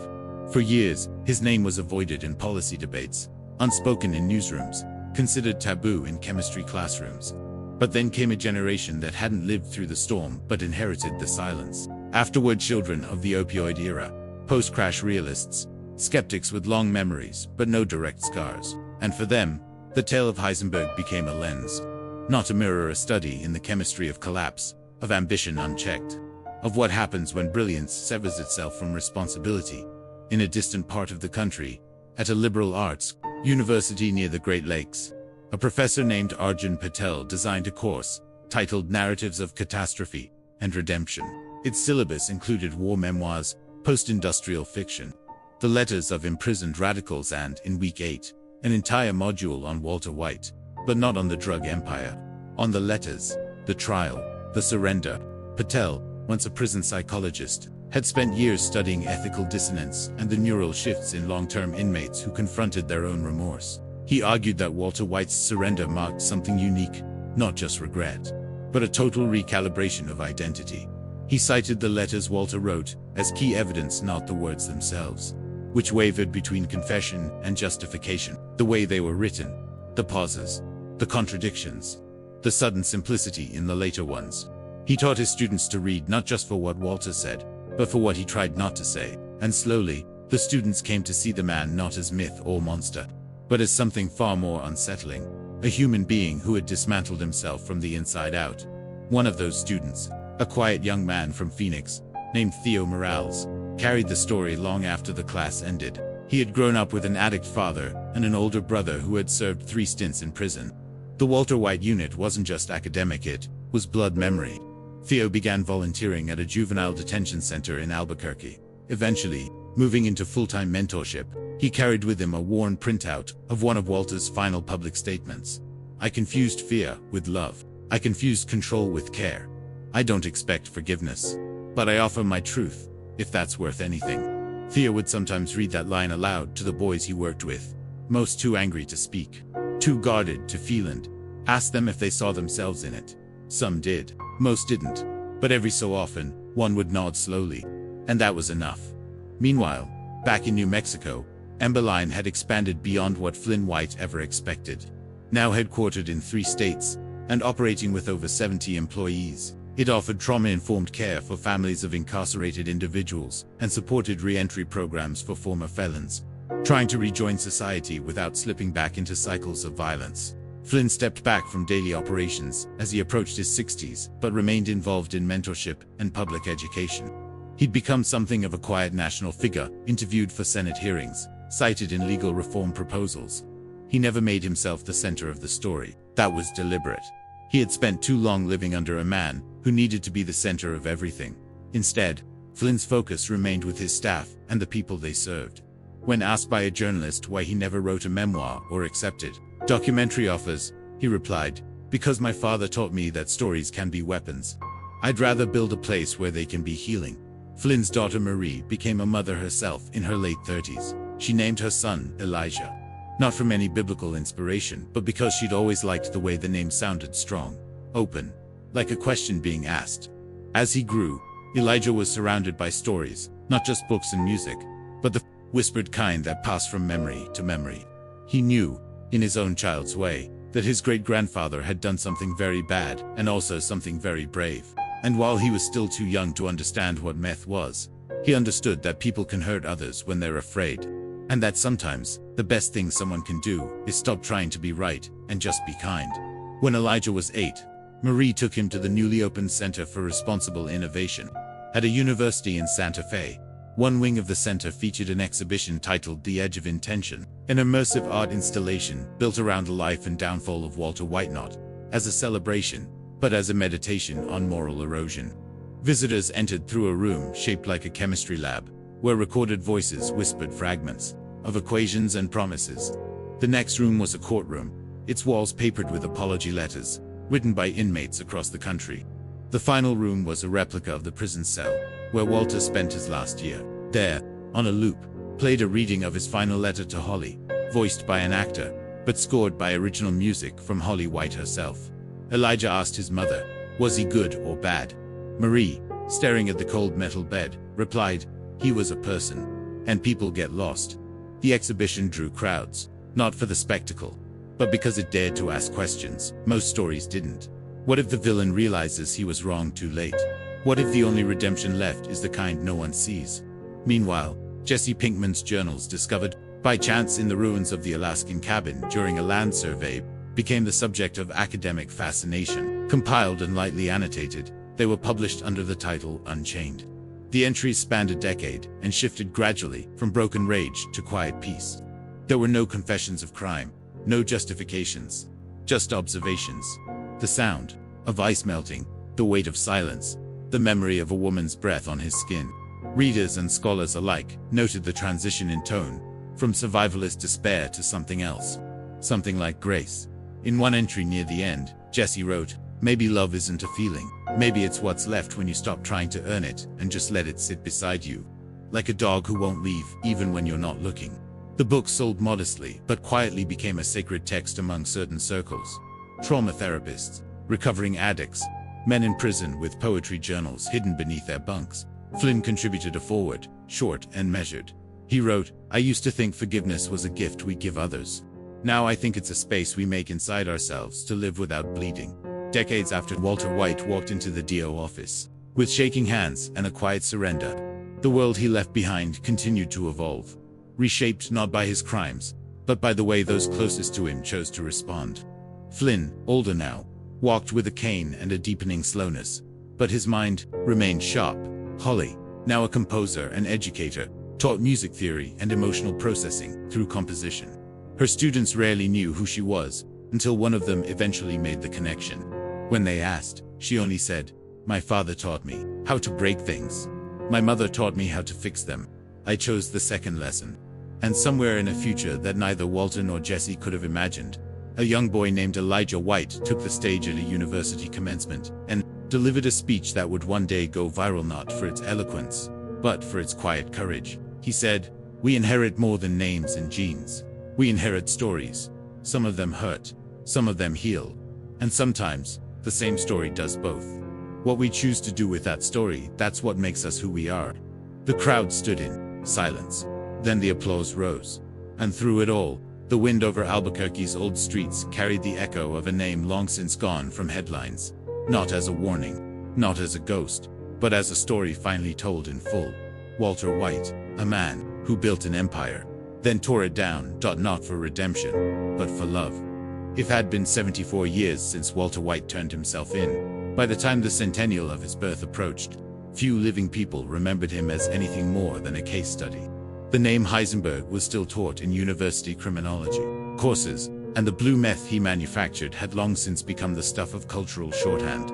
For years, his name was avoided in policy debates, unspoken in newsrooms, considered taboo in chemistry classrooms. But then came a generation that hadn't lived through the storm but inherited the silence. Afterward, children of the opioid era, post-crash realists, skeptics with long memories but no direct scars. And for them, the tale of Heisenberg became a lens, not a mirror, a study in the chemistry of collapse, of ambition unchecked, of what happens when brilliance severs itself from responsibility. In a distant part of the country, at a liberal arts university near the Great Lakes, a professor named Arjun Patel designed a course titled Narratives of Catastrophe and Redemption. Its syllabus included war memoirs, post-industrial fiction, the letters of imprisoned radicals and, in Week 8, an entire module on Walter White, but not on the drug empire. On the letters, the trial, the surrender. Patel, once a prison psychologist, had spent years studying ethical dissonance and the neural shifts in long-term inmates who confronted their own remorse. He argued that Walter White's surrender marked something unique, not just regret, but a total recalibration of identity. He cited the letters Walter wrote as key evidence, not the words themselves, which wavered between confession and justification. The way they were written, the pauses, the contradictions, the sudden simplicity in the later ones. He taught his students to read not just for what Walter said, but for what he tried not to say. And slowly, the students came to see the man not as myth or monster, but as something far more unsettling, a human being who had dismantled himself from the inside out. One of those students, a quiet young man from Phoenix, named Theo Morales, carried the story long after the class ended. He had grown up with an addict father and an older brother who had served 3 stints in prison. The Walter White unit wasn't just academic, it was blood memory. Theo began volunteering at a juvenile detention center in Albuquerque. Eventually, moving into full-time mentorship, he carried with him a worn printout of one of Walter's final public statements. "I confused fear with love. I confused control with care. I don't expect forgiveness, but I offer my truth, if that's worth anything." Theo would sometimes read that line aloud to the boys he worked with, most too angry to speak, too guarded to feel, and ask them if they saw themselves in it. Some did, most didn't, but every so often, one would nod slowly, and that was enough. Meanwhile, back in New Mexico, Emberline had expanded beyond what Flynn White ever expected. Now headquartered in 3 states, and operating with over 70 employees, it offered trauma-informed care for families of incarcerated individuals and supported re-entry programs for former felons, trying to rejoin society without slipping back into cycles of violence. Flynn stepped back from daily operations as he approached his 60s, but remained involved in mentorship and public education. He'd become something of a quiet national figure, interviewed for Senate hearings, cited in legal reform proposals. He never made himself the center of the story. That was deliberate. He had spent too long living under a man who needed to be the center of everything. Instead, Flynn's focus remained with his staff and the people they served. When asked by a journalist why he never wrote a memoir or accepted documentary offers, he replied, "Because my father taught me that stories can be weapons. I'd rather build a place where they can be healing." Flynn's daughter Marie became a mother herself in her late 30s. She named her son Elijah, not from any biblical inspiration, but because she'd always liked the way the name sounded: strong, open, like a question being asked. As he grew, Elijah was surrounded by stories, not just books and music, but the whispered kind that passed from memory to memory. He knew, in his own child's way, that his great-grandfather had done something very bad and also something very brave. And while he was still too young to understand what meth was, he understood that people can hurt others when they're afraid, and that sometimes the best thing someone can do is stop trying to be right and just be kind. When Elijah was 8, Marie took him to the newly opened Center for Responsible Innovation at a university in Santa Fe. One wing of the center featured an exhibition titled The Edge of Intention, an immersive art installation built around the life and downfall of Walter White, not as a celebration, but as a meditation on moral erosion. Visitors entered through a room shaped like a chemistry lab, where recorded voices whispered fragments of equations and promises. The next room was a courtroom, its walls papered with apology letters, written by inmates across the country. The final room was a replica of the prison cell, where Walter spent his last year. There, on a loop, played a reading of his final letter to Holly, voiced by an actor, but scored by original music from Holly White herself. Elijah asked his mother, was he good or bad? Marie, staring at the cold metal bed, replied, he was a person, and people get lost. The exhibition drew crowds, not for the spectacle, but because it dared to ask questions most stories didn't. What if the villain realizes he was wrong too late? What if the only redemption left is the kind no one sees? Meanwhile, Jesse Pinkman's journals, discovered by chance in the ruins of the Alaskan cabin during a land survey, became the subject of academic fascination. Compiled and lightly annotated, they were published under the title Unchained. The entries spanned a decade and shifted gradually from broken rage to quiet peace. There were no confessions of crime, no justifications, just observations. The sound, of ice melting, the weight of silence, the memory of a woman's breath on his skin. Readers and scholars alike noted the transition in tone, from survivalist despair to something else. Something like grace. In one entry near the end, Jesse wrote, "Maybe love isn't a feeling. Maybe it's what's left when you stop trying to earn it and just let it sit beside you. Like a dog who won't leave even when you're not looking." The book sold modestly, but quietly became a sacred text among certain circles. Trauma therapists, recovering addicts, men in prison with poetry journals hidden beneath their bunks. Flynn contributed a foreword, short and measured. He wrote, "I used to think forgiveness was a gift we give others. Now I think it's a space we make inside ourselves to live without bleeding." Decades after Walter White walked into the DO office, with shaking hands and a quiet surrender, the world he left behind continued to evolve, reshaped not by his crimes, but by the way those closest to him chose to respond. Flynn, older now, walked with a cane and a deepening slowness, but his mind remained sharp. Holly, now a composer and educator, taught music theory and emotional processing through composition. Her students rarely knew who she was, until one of them eventually made the connection. When they asked, she only said, "My father taught me how to break things. My mother taught me how to fix them. I chose the second lesson." And somewhere in a future that neither Walter nor Jesse could have imagined, a young boy named Elijah White took the stage at a university commencement and delivered a speech that would one day go viral, not for its eloquence, but for its quiet courage. He said, "We inherit more than names and genes. We inherit stories. Some of them hurt, some of them heal, and sometimes the same story does both. What we choose to do with that story, that's what makes us who we are." The crowd stood in silence. Then the applause rose. And through it all, the wind over Albuquerque's old streets carried the echo of a name long since gone from headlines. Not as a warning, not as a ghost, but as a story finally told in full. Walter White, a man who built an empire, then tore it down, not for redemption, but for love. It had been 74 years since Walter White turned himself in. By the time the centennial of his birth approached, few living people remembered him as anything more than a case study. The name Heisenberg was still taught in university criminology courses, and the blue meth he manufactured had long since become the stuff of cultural shorthand.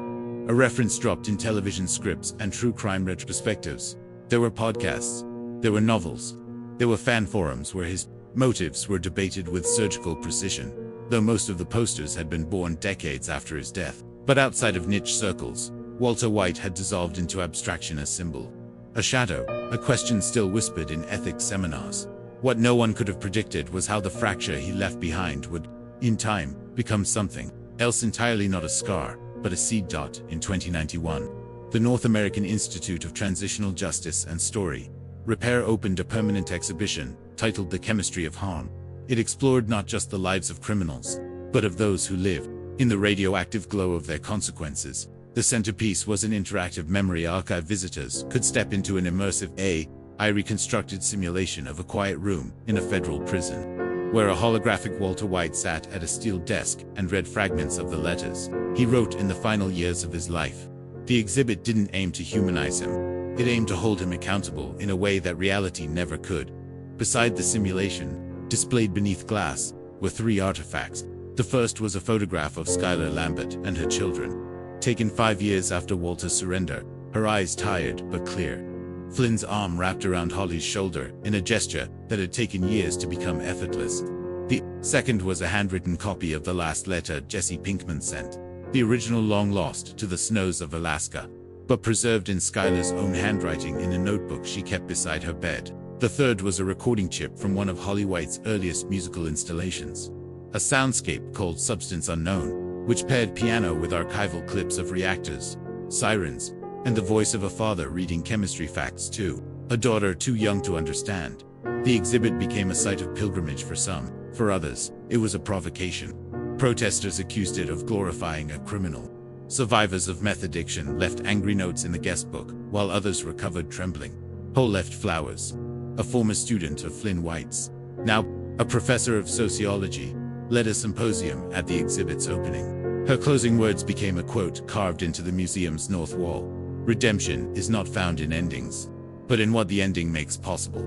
A reference dropped in television scripts and true crime retrospectives. There were podcasts, there were novels, there were fan forums where his motives were debated with surgical precision, though most of the posters had been born decades after his death. But outside of niche circles, Walter White had dissolved into abstraction, a symbol, a shadow, a question still whispered in ethics seminars. What no one could have predicted was how the fracture he left behind would, in time, become something else entirely, not a scar, but a seed. In 2091, the North American Institute of Transitional Justice and Story Repair opened a permanent exhibition titled The Chemistry of Harm. It explored not just the lives of criminals, but of those who live in the radioactive glow of their consequences. The centerpiece was an interactive memory archive. Visitors could step into an immersive AI reconstructed simulation of a quiet room in a federal prison, where a holographic Walter White sat at a steel desk and read fragments of the letters he wrote in the final years of his life. The exhibit didn't aim to humanize him. It aimed to hold him accountable in a way that reality never could. Beside the simulation, displayed beneath glass, were 3 artifacts. The first was a photograph of Skylar Lambert and her children, taken 5 years after Walter's surrender, her eyes tired but clear. Flynn's arm wrapped around Holly's shoulder in a gesture that had taken years to become effortless. The second was a handwritten copy of the last letter Jesse Pinkman sent, the original long lost to the snows of Alaska, but preserved in Skylar's own handwriting in a notebook she kept beside her bed. The third was a recording chip from one of Holly White's earliest musical installations, a soundscape called Substance Unknown, which paired piano with archival clips of reactors, sirens, and the voice of a father reading chemistry facts to a daughter too young to understand. The exhibit became a site of pilgrimage for some. For others, it was a provocation. Protesters accused it of glorifying a criminal. Survivors of meth addiction left angry notes in the guest book, while others recovered trembling. Poe left flowers. A former student of Flynn White's, now a professor of sociology, led a symposium at the exhibit's opening. Her closing words became a quote carved into the museum's north wall. Redemption is not found in endings, but in what the ending makes possible.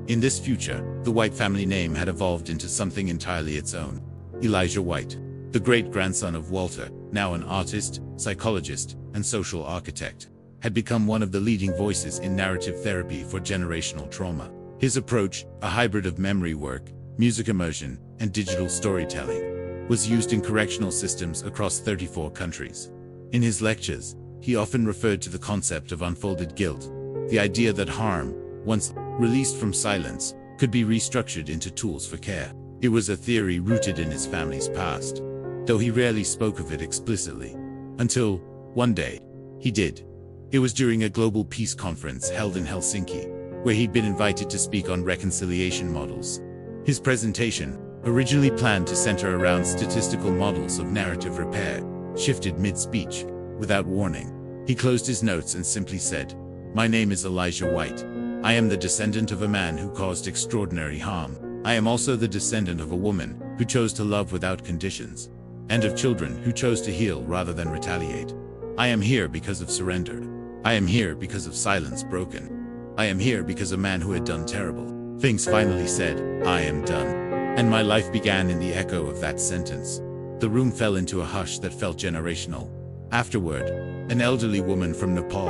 In this future, the White family name had evolved into something entirely its own. Elijah White, the great-grandson of Walter, now an artist, psychologist, and social architect, had become one of the leading voices in narrative therapy for generational trauma. His approach, a hybrid of memory work, music immersion, and digital storytelling, was used in correctional systems across 34 countries. In his lectures, he often referred to the concept of unfolded guilt, the idea that harm, once released from silence, could be restructured into tools for care. It was a theory rooted in his family's past, though he rarely spoke of it explicitly. Until, one day, he did. It was during a global peace conference held in Helsinki, where he'd been invited to speak on reconciliation models. His presentation, originally planned to center around statistical models of narrative repair, shifted mid-speech. Without warning, he closed his notes and simply said, "My name is Elijah White. I am the descendant of a man who caused extraordinary harm. I am also the descendant of a woman who chose to love without conditions, and of children who chose to heal rather than retaliate. I am here because of surrender. I am here because of silence broken. I am here because a man who had done terrible things finally said, 'I am done.'" And my life began in the echo of that sentence. The room fell into a hush that felt generational. Afterward, an elderly woman from Nepal,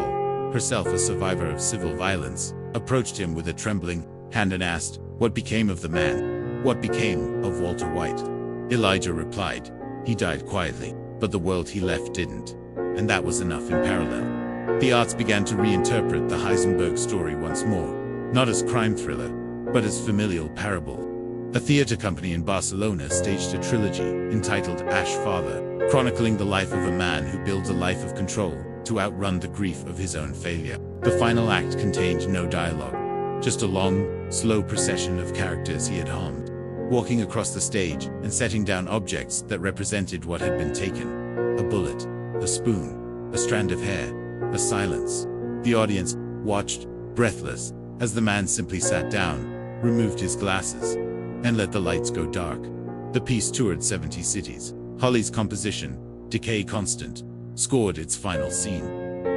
herself a survivor of civil violence, approached him with a trembling hand and asked, "What became of the man? What became of Walter White?" Elijah replied, "He died quietly, but the world he left didn't." And that was enough in parallel. The arts began to reinterpret the Heisenberg story once more, not as crime thriller, but as familial parable. A theater company in Barcelona staged a trilogy entitled Ash Father, chronicling the life of a man who builds a life of control to outrun the grief of his own failure. The final act contained no dialogue, just a long, slow procession of characters he had harmed, walking across the stage and setting down objects that represented what had been taken: a bullet, a spoon, a strand of hair, a silence. The audience watched, breathless, as the man simply sat down, removed his glasses, and let the lights go dark. The piece toured 70 cities. Holly's composition, Decay Constant, scored its final scene.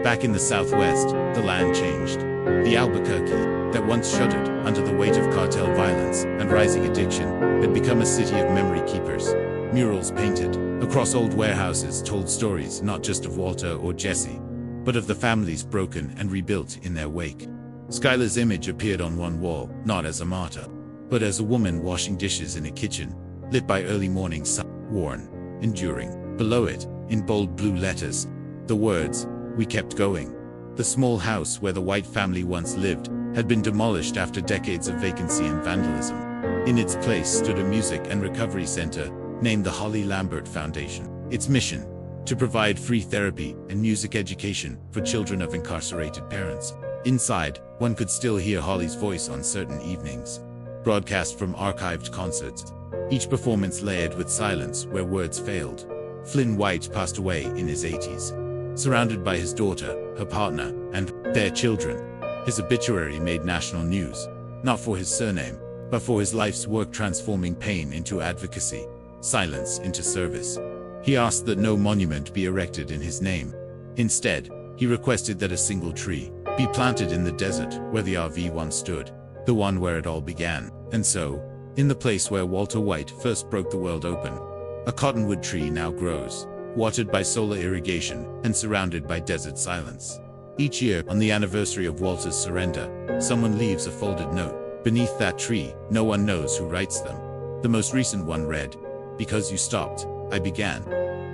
Back in the Southwest, the land changed. The Albuquerque, that once shuddered under the weight of cartel violence and rising addiction, had become a city of memory keepers. Murals painted across old warehouses told stories not just of Walter or Jesse, but of the families broken and rebuilt in their wake. Skylar's image appeared on one wall, not as a martyr, but as a woman washing dishes in a kitchen, lit by early morning sun, worn, enduring. Below it, in bold blue letters, the words, "We kept going." The small house where the White family once lived had been demolished after decades of vacancy and vandalism. In its place stood a music and recovery center named the Holly Lambert Foundation. Its mission: to provide free therapy and music education for children of incarcerated parents. Inside, one could still hear Holly's voice on certain evenings, broadcast from archived concerts, each performance layered with silence where words failed. Flynn White passed away in his 80s, surrounded by his daughter, her partner, and their children. His obituary made national news, not for his surname, but for his life's work transforming pain into advocacy, silence into service. He asked that no monument be erected in his name. Instead, he requested that a single tree be planted in the desert where the RV once stood, the one where it all began. And so, in the place where Walter White first broke the world open, a cottonwood tree now grows, watered by solar irrigation and surrounded by desert silence. Each year, on the anniversary of Walter's surrender, someone leaves a folded note. Beneath that tree, no one knows who writes them. The most recent one read, "Because you stopped, I began."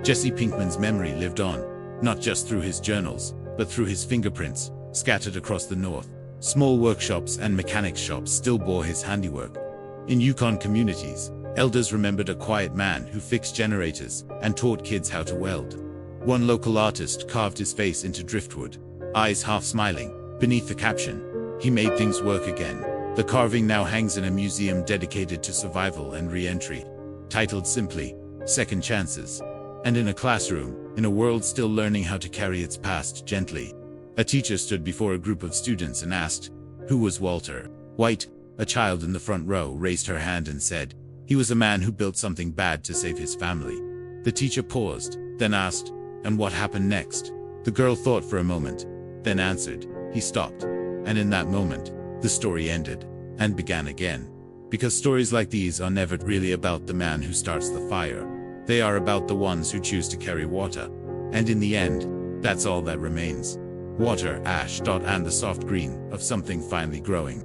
Jesse Pinkman's memory lived on, not just through his journals, but through his fingerprints, scattered across the North. Small workshops and mechanics shops still bore his handiwork. In Yukon communities, elders remembered a quiet man who fixed generators and taught kids how to weld. One local artist carved his face into driftwood, eyes half smiling, beneath the caption, "He made things work again." The carving now hangs in a museum dedicated to survival and re-entry, titled simply, "Second Chances." And in a classroom, in a world still learning how to carry its past gently, a teacher stood before a group of students and asked, "Who was Walter White?" A child in the front row raised her hand and said, "He was a man who built something bad to save his family." The teacher paused, then asked, "And what happened next?" The girl thought for a moment, then answered, "He stopped." And in that moment, the story ended, and began again. Because stories like these are never really about the man who starts the fire. They are about the ones who choose to carry water. And in the end, that's all that remains. Water, ash, and the soft green of something finally growing.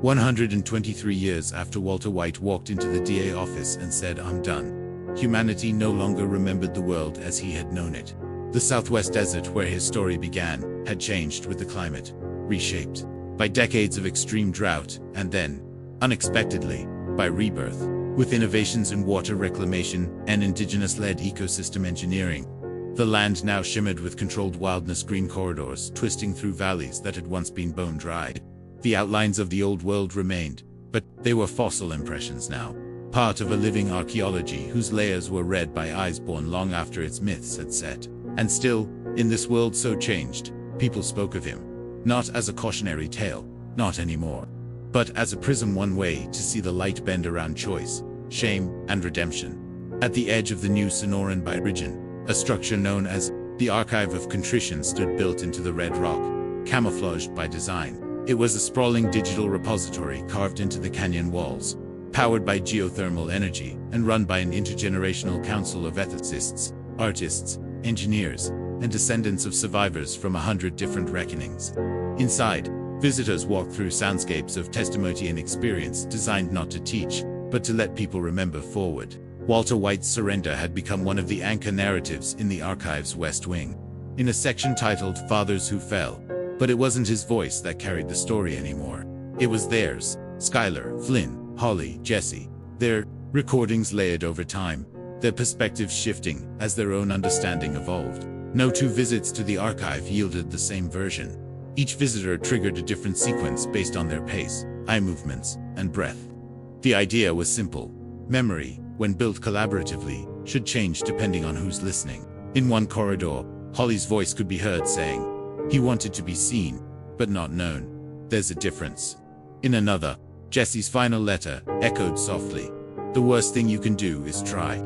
123 years after Walter White walked into the DA office and said, "I'm done," humanity no longer remembered the world as he had known it. The Southwest desert where his story began had changed with the climate, reshaped by decades of extreme drought, and then, unexpectedly, by rebirth, with innovations in water reclamation and indigenous-led ecosystem engineering. The land now shimmered with controlled wildness green corridors twisting through valleys that had once been bone dry. The outlines of the old world remained, but they were fossil impressions now, part of a living archaeology whose layers were read by eyes born long after its myths had set. And still, in this world so changed, people spoke of him, not as a cautionary tale, not anymore, but as a prism, one way to see the light bend around choice, shame, and redemption. At the edge of the new Sonoran Region, a structure known as the Archive of Contrition stood built into the red rock, camouflaged by design. It was a sprawling digital repository carved into the canyon walls, powered by geothermal energy, and run by an intergenerational council of ethicists, artists, engineers, and descendants of survivors from 100 different reckonings. Inside, visitors walked through soundscapes of testimony and experience designed not to teach, but to let people remember forward. Walter White's surrender had become one of the anchor narratives in the archive's West Wing, in a section titled Fathers Who Fell. But it wasn't his voice that carried the story anymore. It was theirs, Skylar, Flynn, Holly, Jesse, their recordings layered over time, their perspectives shifting as their own understanding evolved. No two visits to the archive yielded the same version. Each visitor triggered a different sequence based on their pace, eye movements, and breath. The idea was simple. Memory, when built collaboratively, should change depending on who's listening. In one corridor, Holly's voice could be heard saying, "He wanted to be seen, but not known. There's a difference." In another, Jesse's final letter echoed softly, "The worst thing you can do is try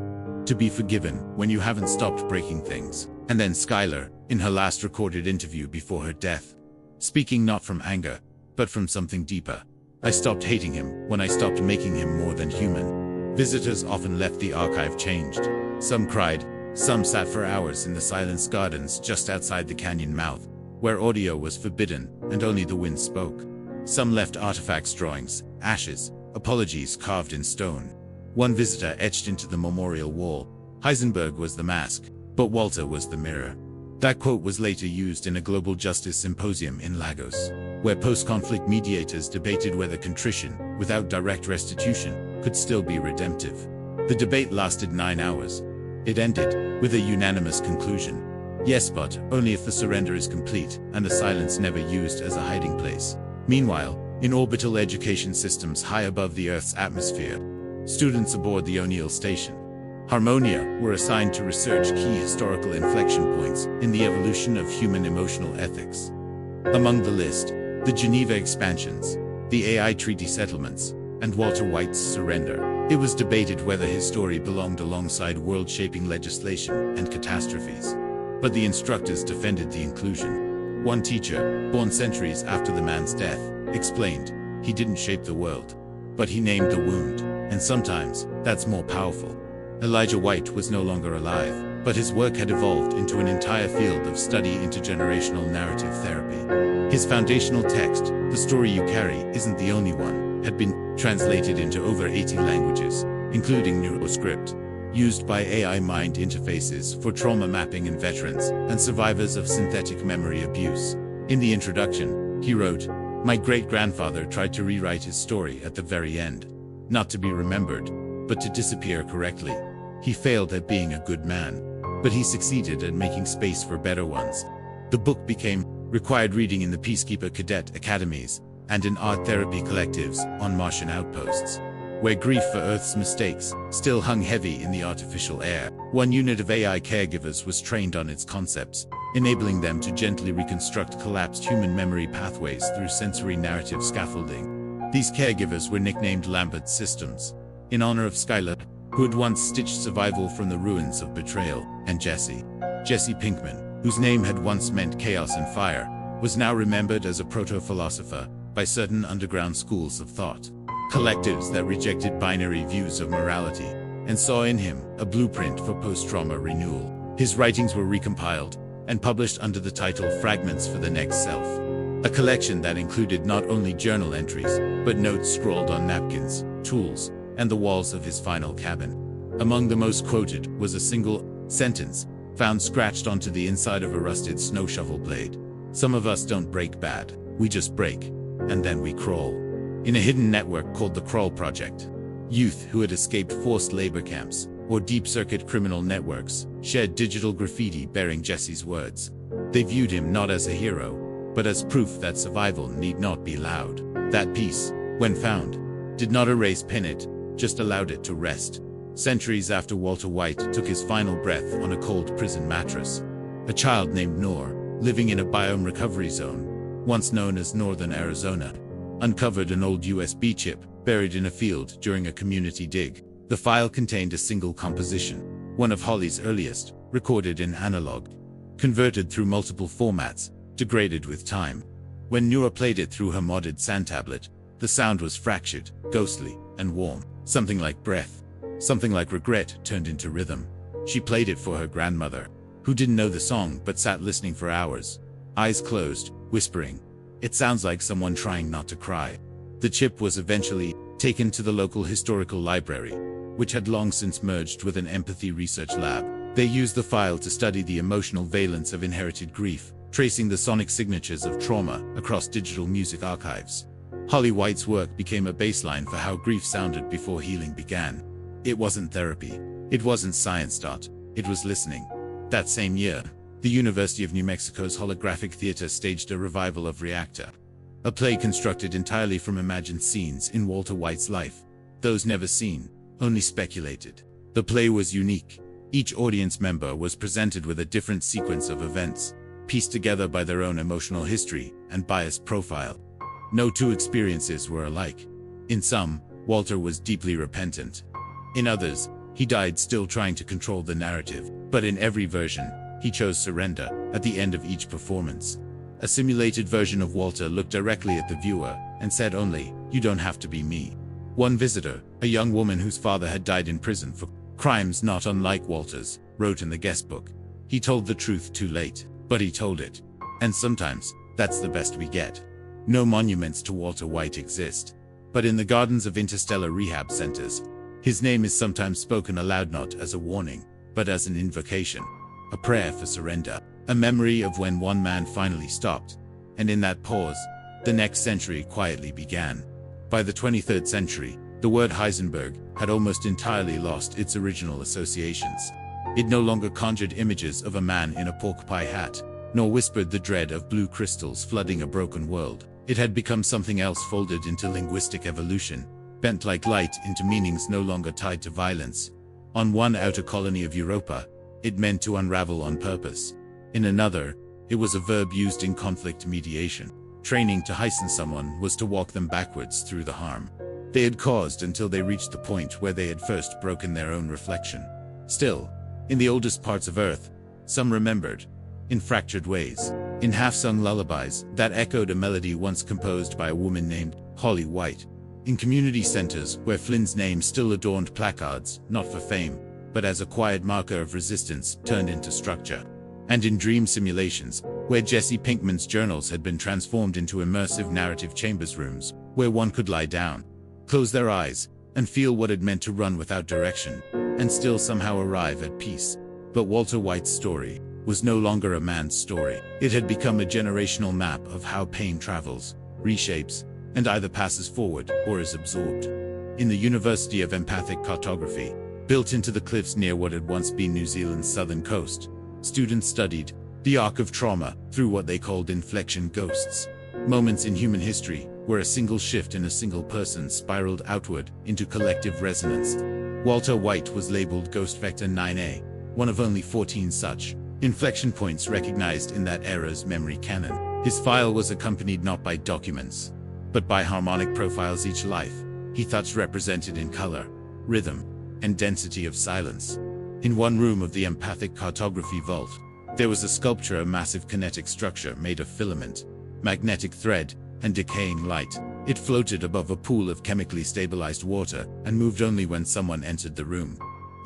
to be forgiven when you haven't stopped breaking things." And then Skylar, in her last recorded interview before her death, speaking not from anger, but from something deeper. "I stopped hating him when I stopped making him more than human." Visitors often left the archive changed. Some cried, some sat for hours in the silence gardens just outside the canyon mouth, where audio was forbidden and only the wind spoke. Some left artifacts, drawings, ashes, apologies carved in stone. One visitor etched into the memorial wall, "Heisenberg was the mask, but Walter was the mirror." That quote was later used in a global justice symposium in Lagos, where post-conflict mediators debated whether contrition, without direct restitution, could still be redemptive. The debate lasted 9 hours. It ended with a unanimous conclusion. Yes, but only if the surrender is complete and the silence never used as a hiding place. Meanwhile, in orbital education systems high above the Earth's atmosphere, students aboard the O'Neill station, Harmonia, were assigned to research key historical inflection points in the evolution of human emotional ethics. Among the list, the Geneva expansions, the AI treaty settlements, and Walter White's surrender. It was debated whether his story belonged alongside world-shaping legislation and catastrophes. But the instructors defended the inclusion. One teacher, born centuries after the man's death, explained, "He didn't shape the world, but he named the wound, and sometimes that's more powerful." Elijah White was no longer alive, but his work had evolved into an entire field of study, intergenerational narrative therapy. His foundational text, The Story You Carry Isn't the Only One, had been translated into over 80 languages, including NeuroScript, used by AI mind interfaces for trauma mapping in veterans and survivors of synthetic memory abuse. In the introduction, he wrote, "My great-grandfather tried to rewrite his story at the very end, not to be remembered, but to disappear correctly. He failed at being a good man, but he succeeded at making space for better ones." The book became required reading in the Peacekeeper cadet academies and in art therapy collectives on Martian outposts, where grief for Earth's mistakes still hung heavy in the artificial air. One unit of AI caregivers was trained on its concepts, enabling them to gently reconstruct collapsed human memory pathways through sensory narrative scaffolding. These caregivers were nicknamed Lambert Systems, in honor of Skylar, who had once stitched survival from the ruins of betrayal, and Jesse Pinkman, whose name had once meant chaos and fire, was now remembered as a proto-philosopher by certain underground schools of thought. Collectives that rejected binary views of morality and saw in him a blueprint for post-trauma renewal. His writings were recompiled and published under the title Fragments for the Next Self, a collection that included not only journal entries, but notes scrawled on napkins, tools, and the walls of his final cabin. Among the most quoted was a single sentence found scratched onto the inside of a rusted snow shovel blade. "Some of us don't break bad, we just break, and then we crawl." In a hidden network called the Crawl Project, youth who had escaped forced labor camps or deep-circuit criminal networks shared digital graffiti bearing Jesse's words. They viewed him not as a hero, but as proof that survival need not be loud. That piece, when found, did not erase Pennant, just allowed it to rest. Centuries after Walter White took his final breath on a cold prison mattress, a child named Noor, living in a biome recovery zone, once known as Northern Arizona, uncovered an old USB chip buried in a field during a community dig. The file contained a single composition, one of Holly's earliest, recorded in analog, converted through multiple formats, degraded with time. When Noor played it through her modded sand tablet, the sound was fractured, ghostly, and warm, something like breath, something like regret turned into rhythm. She played it for her grandmother, who didn't know the song but sat listening for hours, eyes closed, whispering, "It sounds like someone trying not to cry." The chip was eventually taken to the local historical library, which had long since merged with an empathy research lab. They used the file to study the emotional valence of inherited grief, tracing the sonic signatures of trauma across digital music archives. Holly White's work became a baseline for how grief sounded before healing began. It wasn't therapy. It wasn't science. It was listening. That same year, the University of New Mexico's Holographic Theater staged a revival of Reactor, a play constructed entirely from imagined scenes in Walter White's life, those never seen, only speculated. The play was unique. Each audience member was presented with a different sequence of events, pieced together by their own emotional history and biased profile. No two experiences were alike. In some, Walter was deeply repentant. In others, he died still trying to control the narrative. But in every version, he chose surrender at the end of each performance. A simulated version of Walter looked directly at the viewer and said only, "You don't have to be me." One visitor, a young woman whose father had died in prison for crimes not unlike Walter's, wrote in the guest book, "He told the truth too late, but he told it. And sometimes, that's the best we get." No monuments to Walter White exist, but in the gardens of interstellar rehab centers, his name is sometimes spoken aloud not as a warning, but as an invocation, a prayer for surrender, a memory of when one man finally stopped, and in that pause, the next century quietly began. By the 23rd century, the word Heisenberg had almost entirely lost its original associations. It no longer conjured images of a man in a pork pie hat, nor whispered the dread of blue crystals flooding a broken world. It had become something else folded into linguistic evolution, bent like light into meanings no longer tied to violence. On one outer colony of Europa, it meant to unravel on purpose. In another, it was a verb used in conflict mediation. Training to Heisen someone was to walk them backwards through the harm they had caused until they reached the point where they had first broken their own reflection. Still, in the oldest parts of Earth, some remembered, in fractured ways, in half-sung lullabies that echoed a melody once composed by a woman named Holly White. In community centers where Flynn's name still adorned placards, not for fame, but as a quiet marker of resistance turned into structure. And in dream simulations, where Jesse Pinkman's journals had been transformed into immersive narrative chambers rooms, where one could lie down, close their eyes, and feel what it meant to run without direction, and still somehow arrive at peace. But Walter White's story was no longer a man's story. It had become a generational map of how pain travels, reshapes, and either passes forward or is absorbed. In the University of Empathic Cartography, built into the cliffs near what had once been New Zealand's southern coast, students studied the arc of trauma through what they called inflection ghosts, moments in human history where a single shift in a single person spiraled outward into collective resonance. Walter White was labeled Ghost Vector 9A, one of only 14 such inflection points recognized in that era's memory canon. His file was accompanied not by documents, but by harmonic profiles. Each life he touched represented in color, rhythm, and density of silence. In one room of the Empathic Cartography Vault, there was a sculpture, a massive kinetic structure made of filament, magnetic thread, and decaying light. It floated above a pool of chemically stabilized water and moved only when someone entered the room.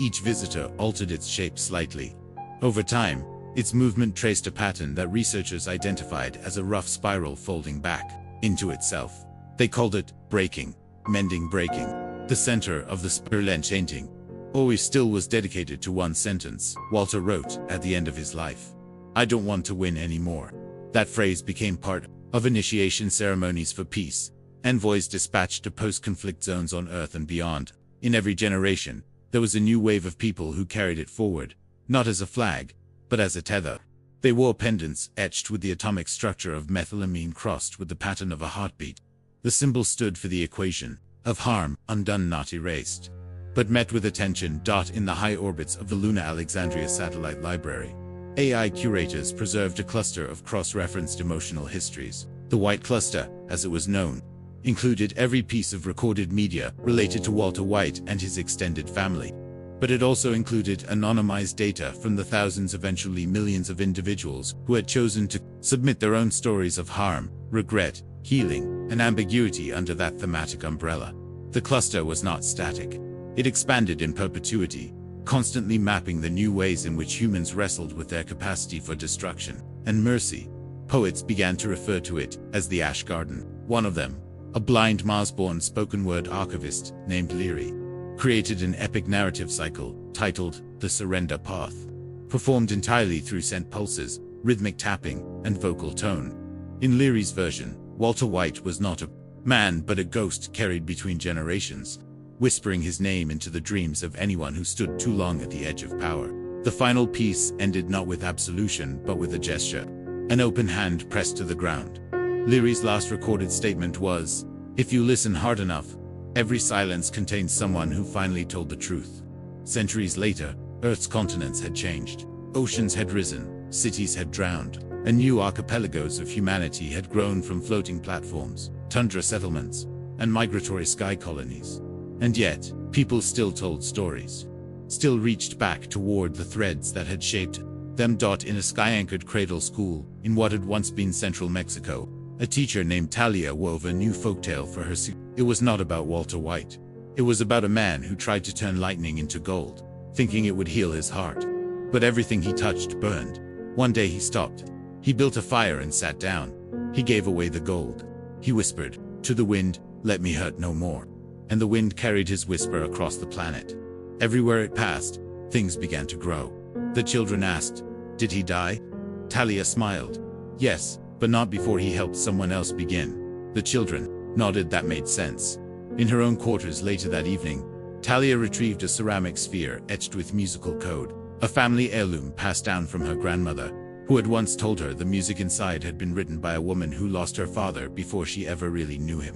Each visitor altered its shape slightly. Over time, its movement traced a pattern that researchers identified as a rough spiral folding back into itself. They called it breaking, mending breaking. The center of the spiral painting always still was dedicated to one sentence. Walter wrote at the end of his life, "I don't want to win anymore." That phrase became part of initiation ceremonies for peace, envoys dispatched to post-conflict zones on Earth and beyond. In every generation, there was a new wave of people who carried it forward, not as a flag, but as a tether. They wore pendants etched with the atomic structure of methylamine crossed with the pattern of a heartbeat. The symbol stood for the equation of harm, undone, not erased, but met with attention. In the high orbits of the Lunar Alexandria Satellite Library, AI curators preserved a cluster of cross-referenced emotional histories. The White Cluster, as it was known, included every piece of recorded media related to Walter White and his extended family. But it also included anonymized data from the thousands, eventually millions of individuals who had chosen to submit their own stories of harm, regret, healing, and ambiguity under that thematic umbrella. The cluster was not static. It expanded in perpetuity, constantly mapping the new ways in which humans wrestled with their capacity for destruction and mercy. Poets began to refer to it as the Ash Garden. One of them, a blind Mars-born spoken-word archivist named Leary, created an epic narrative cycle titled The Surrender Path, performed entirely through scent pulses, rhythmic tapping, and vocal tone. In Leary's version, Walter White was not a man but a ghost carried between generations, whispering his name into the dreams of anyone who stood too long at the edge of power. The final piece ended not with absolution but with a gesture, an open hand pressed to the ground. Leary's last recorded statement was, "If you listen hard enough, every silence contains someone who finally told the truth." Centuries later, Earth's continents had changed. Oceans had risen, cities had drowned, and new archipelagos of humanity had grown from floating platforms, tundra settlements, and migratory sky colonies. And yet, people still told stories, still reached back toward the threads that had shaped them. In a sky-anchored cradle school, in what had once been central Mexico, a teacher named Talia wove a new folktale for her. It was not about Walter White. It was about a man who tried to turn lightning into gold, thinking it would heal his heart. But everything he touched burned. One day he stopped. He built a fire and sat down. He gave away the gold. He whispered to the wind, "Let me hurt no more." And the wind carried his whisper across the planet. Everywhere it passed, things began to grow. The children asked, "Did he die?" Talia smiled. "Yes, but not before he helped someone else begin." The children nodded. That made sense. In her own quarters later that evening, Talia retrieved a ceramic sphere etched with musical code, a family heirloom passed down from her grandmother, who had once told her the music inside had been written by a woman who lost her father before she ever really knew him.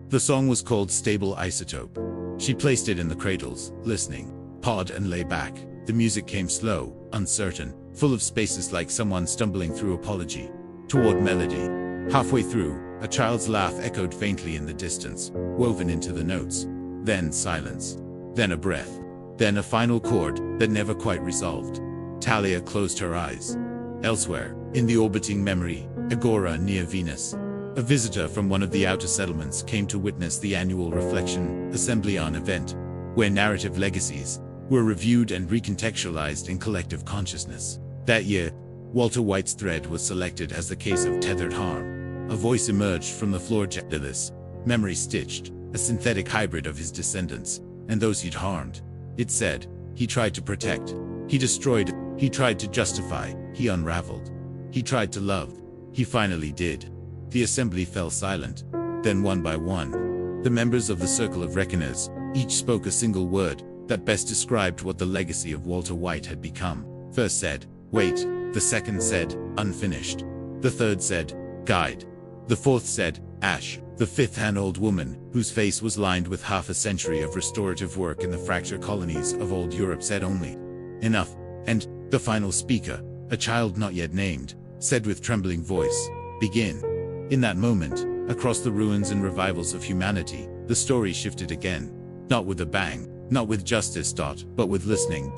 The song was called Stable Isotope. She placed it in the cradles, listening, pawed and lay back. The music came slow, uncertain, full of spaces like someone stumbling through apology toward melody. Halfway through, a child's laugh echoed faintly in the distance, woven into the notes. Then silence. Then a breath. Then a final chord that never quite resolved. Talia closed her eyes. Elsewhere, in the orbiting memory, Agora near Venus, a visitor from one of the outer settlements came to witness the annual Reflection Assembleon event, where narrative legacies were reviewed and recontextualized in collective consciousness. That year, Walter White's thread was selected as the case of tethered harm. A voice emerged from the floor. This memory stitched, a synthetic hybrid of his descendants and those he'd harmed. It said, he tried to protect, he destroyed, he tried to justify, he unraveled, he tried to love, he finally did. The assembly fell silent. Then one by one, the members of the Circle of Reckoners each spoke a single word that best described what the legacy of Walter White had become. First said, "Wait." The second said, "Unfinished." The third said, "Guide." The fourth said, "Ash." The fifth, an old woman, whose face was lined with half a century of restorative work in the fracture colonies of old Europe, said only, "Enough." And the final speaker, a child not yet named, said with trembling voice, "Begin." In that moment, across the ruins and revivals of humanity, the story shifted again. Not with a bang, not with justice, but with listening.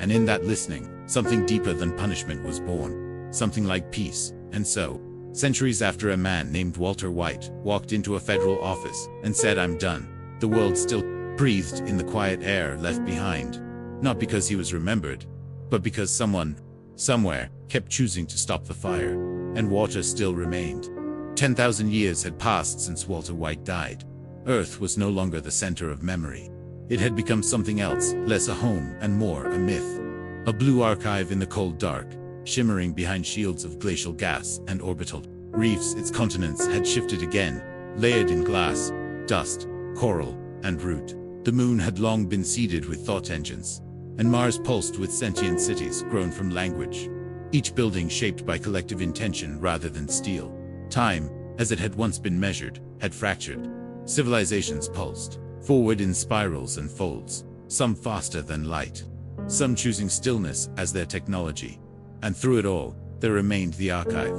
And in that listening, something deeper than punishment was born. Something like peace. And so, centuries after a man named Walter White walked into a federal office and said, "I'm done," the world still breathed in the quiet air left behind not because he was remembered, but because someone, somewhere, kept choosing to stop the fire, and Walter still remained. 10,000 years had passed since Walter White died. Earth was no longer the center of memory. It had become something else, less a home and more a myth. A blue archive in the cold dark, shimmering behind shields of glacial gas and orbital reefs. Its continents had shifted again, layered in glass, dust, coral, and root. The moon had long been seeded with thought engines, and Mars pulsed with sentient cities grown from language, each building shaped by collective intention rather than steel. Time, as it had once been measured, had fractured. Civilizations pulsed, forward in spirals and folds, some faster than light, some choosing stillness as their technology. And through it all, there remained the archive.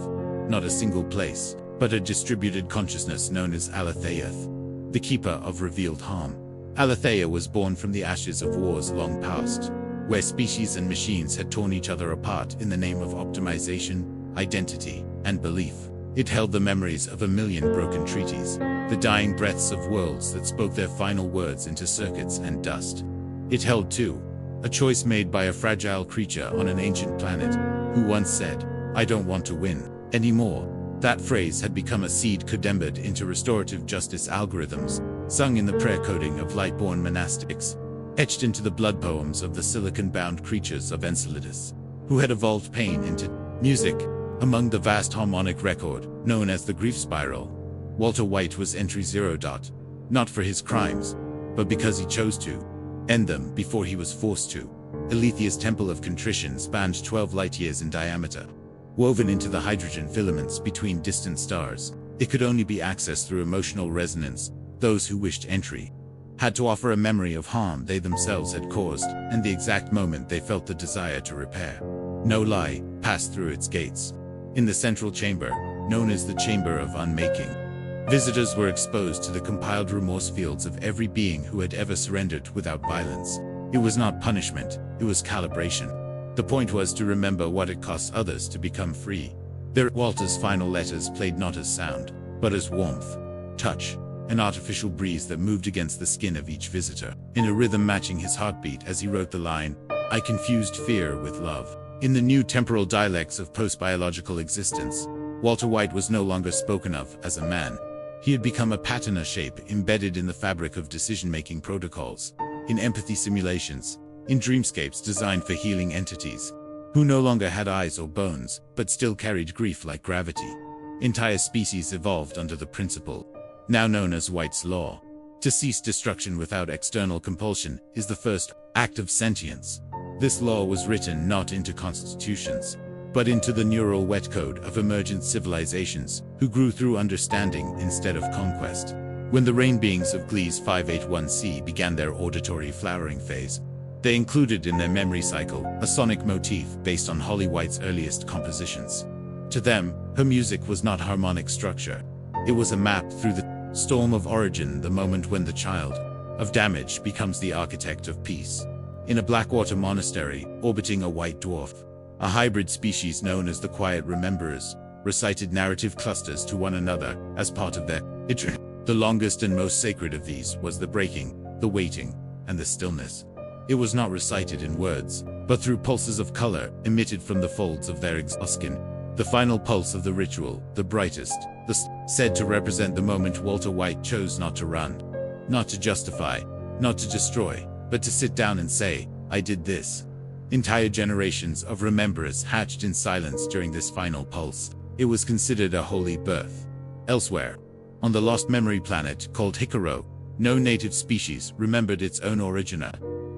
Not a single place, but a distributed consciousness known as Aletheia, the keeper of revealed harm. Aletheia was born from the ashes of wars long past, where species and machines had torn each other apart in the name of optimization, identity, and belief. It held the memories of 1,000,000 broken treaties, the dying breaths of worlds that spoke their final words into circuits and dust. It held, too, a choice made by a fragile creature on an ancient planet, who once said, "I don't want to win anymore." That phrase had become a seed condemned into restorative justice algorithms, sung in the prayer coding of light-born monastics, etched into the blood poems of the silicon-bound creatures of Enceladus, who had evolved pain into music. Among the vast harmonic record, known as the Grief Spiral, Walter White was entry 0. Not for his crimes, but because he chose to end them before he was forced to. Aletheia's Temple of Contrition spanned 12 light-years in diameter. Woven into the hydrogen filaments between distant stars, it could only be accessed through emotional resonance. Those who wished entry had to offer a memory of harm they themselves had caused, and the exact moment they felt the desire to repair. No lie passed through its gates. In the central chamber, known as the Chamber of Unmaking, visitors were exposed to the compiled remorse fields of every being who had ever surrendered without violence. It was not punishment, it was calibration. The point was to remember what it costs others to become free. Walter's final letters played not as sound, but as warmth, touch, an artificial breeze that moved against the skin of each visitor, in a rhythm matching his heartbeat as he wrote the line, "I confused fear with love." In the new temporal dialects of post-biological existence, Walter White was no longer spoken of as a man. He had become a pattern, a shape embedded in the fabric of decision-making protocols, in empathy simulations, in dreamscapes designed for healing entities, who no longer had eyes or bones, but still carried grief like gravity. Entire species evolved under the principle, now known as White's Law. To cease destruction without external compulsion is the first act of sentience. This law was written not into constitutions, but into the neural wet code of emergent civilizations, who grew through understanding instead of conquest. When the rain beings of Gliese 581c began their auditory flowering phase, they included in their memory cycle a sonic motif based on Holly White's earliest compositions. To them, her music was not harmonic structure. It was a map through the storm of origin, the moment when the child of damage becomes the architect of peace. In a Blackwater monastery, orbiting a white dwarf, a hybrid species known as the Quiet Rememberers recited narrative clusters to one another as part of their itra. The longest and most sacred of these was the breaking, the waiting, and the stillness. It was not recited in words, but through pulses of color emitted from the folds of their exoskin. The final pulse of the ritual, the brightest, said to represent the moment Walter White chose not to run, not to justify, not to destroy, but to sit down and say, "I did this." Entire generations of rememberers hatched in silence during this final pulse. It was considered a holy birth. Elsewhere, on the lost memory planet called Hikaro, no native species remembered its own origin. A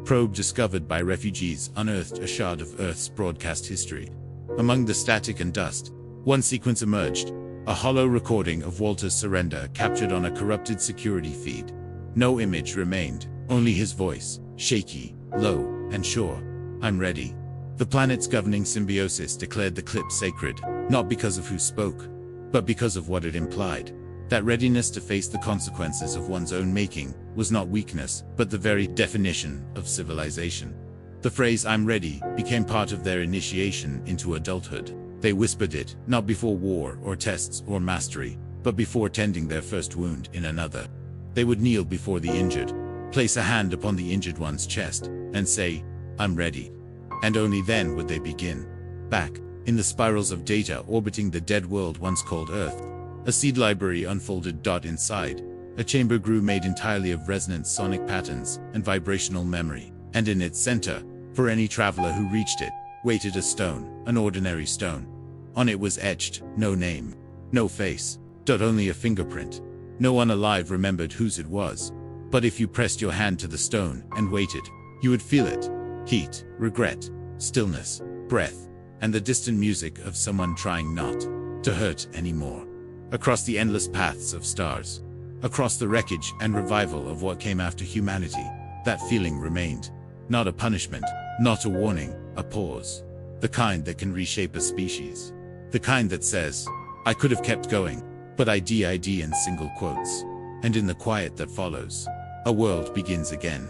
probe discovered by refugees unearthed a shard of Earth's broadcast history. Among the static and dust, one sequence emerged, a hollow recording of Walter's surrender captured on a corrupted security feed. No image remained, only his voice, shaky, low, and sure. "I'm ready." The planet's governing symbiosis declared the clip sacred, not because of who spoke, but because of what it implied. That readiness to face the consequences of one's own making was not weakness, but the very definition of civilization. The phrase "I'm ready" became part of their initiation into adulthood. They whispered it, not before war or tests or mastery, but before tending their first wound in another. They would kneel before the injured, place a hand upon the injured one's chest, and say, I'm ready. And only then would they begin. Back, in the spirals of data orbiting the dead world once called Earth, a seed library unfolded. Inside, a chamber grew made entirely of resonant sonic patterns and vibrational memory, and in its center, for any traveler who reached it, waited a stone, an ordinary stone. On it was etched, no name, no face, only a fingerprint. No one alive remembered whose it was. But if you pressed your hand to the stone and waited, you would feel it. Heat, regret, stillness, breath, and the distant music of someone trying not to hurt anymore. Across the endless paths of stars, across the wreckage and revival of what came after humanity, that feeling remained. Not a punishment, not a warning, a pause. The kind that can reshape a species. The kind that says, I could have kept going, but I did in single quotes. And in the quiet that follows, a world begins again.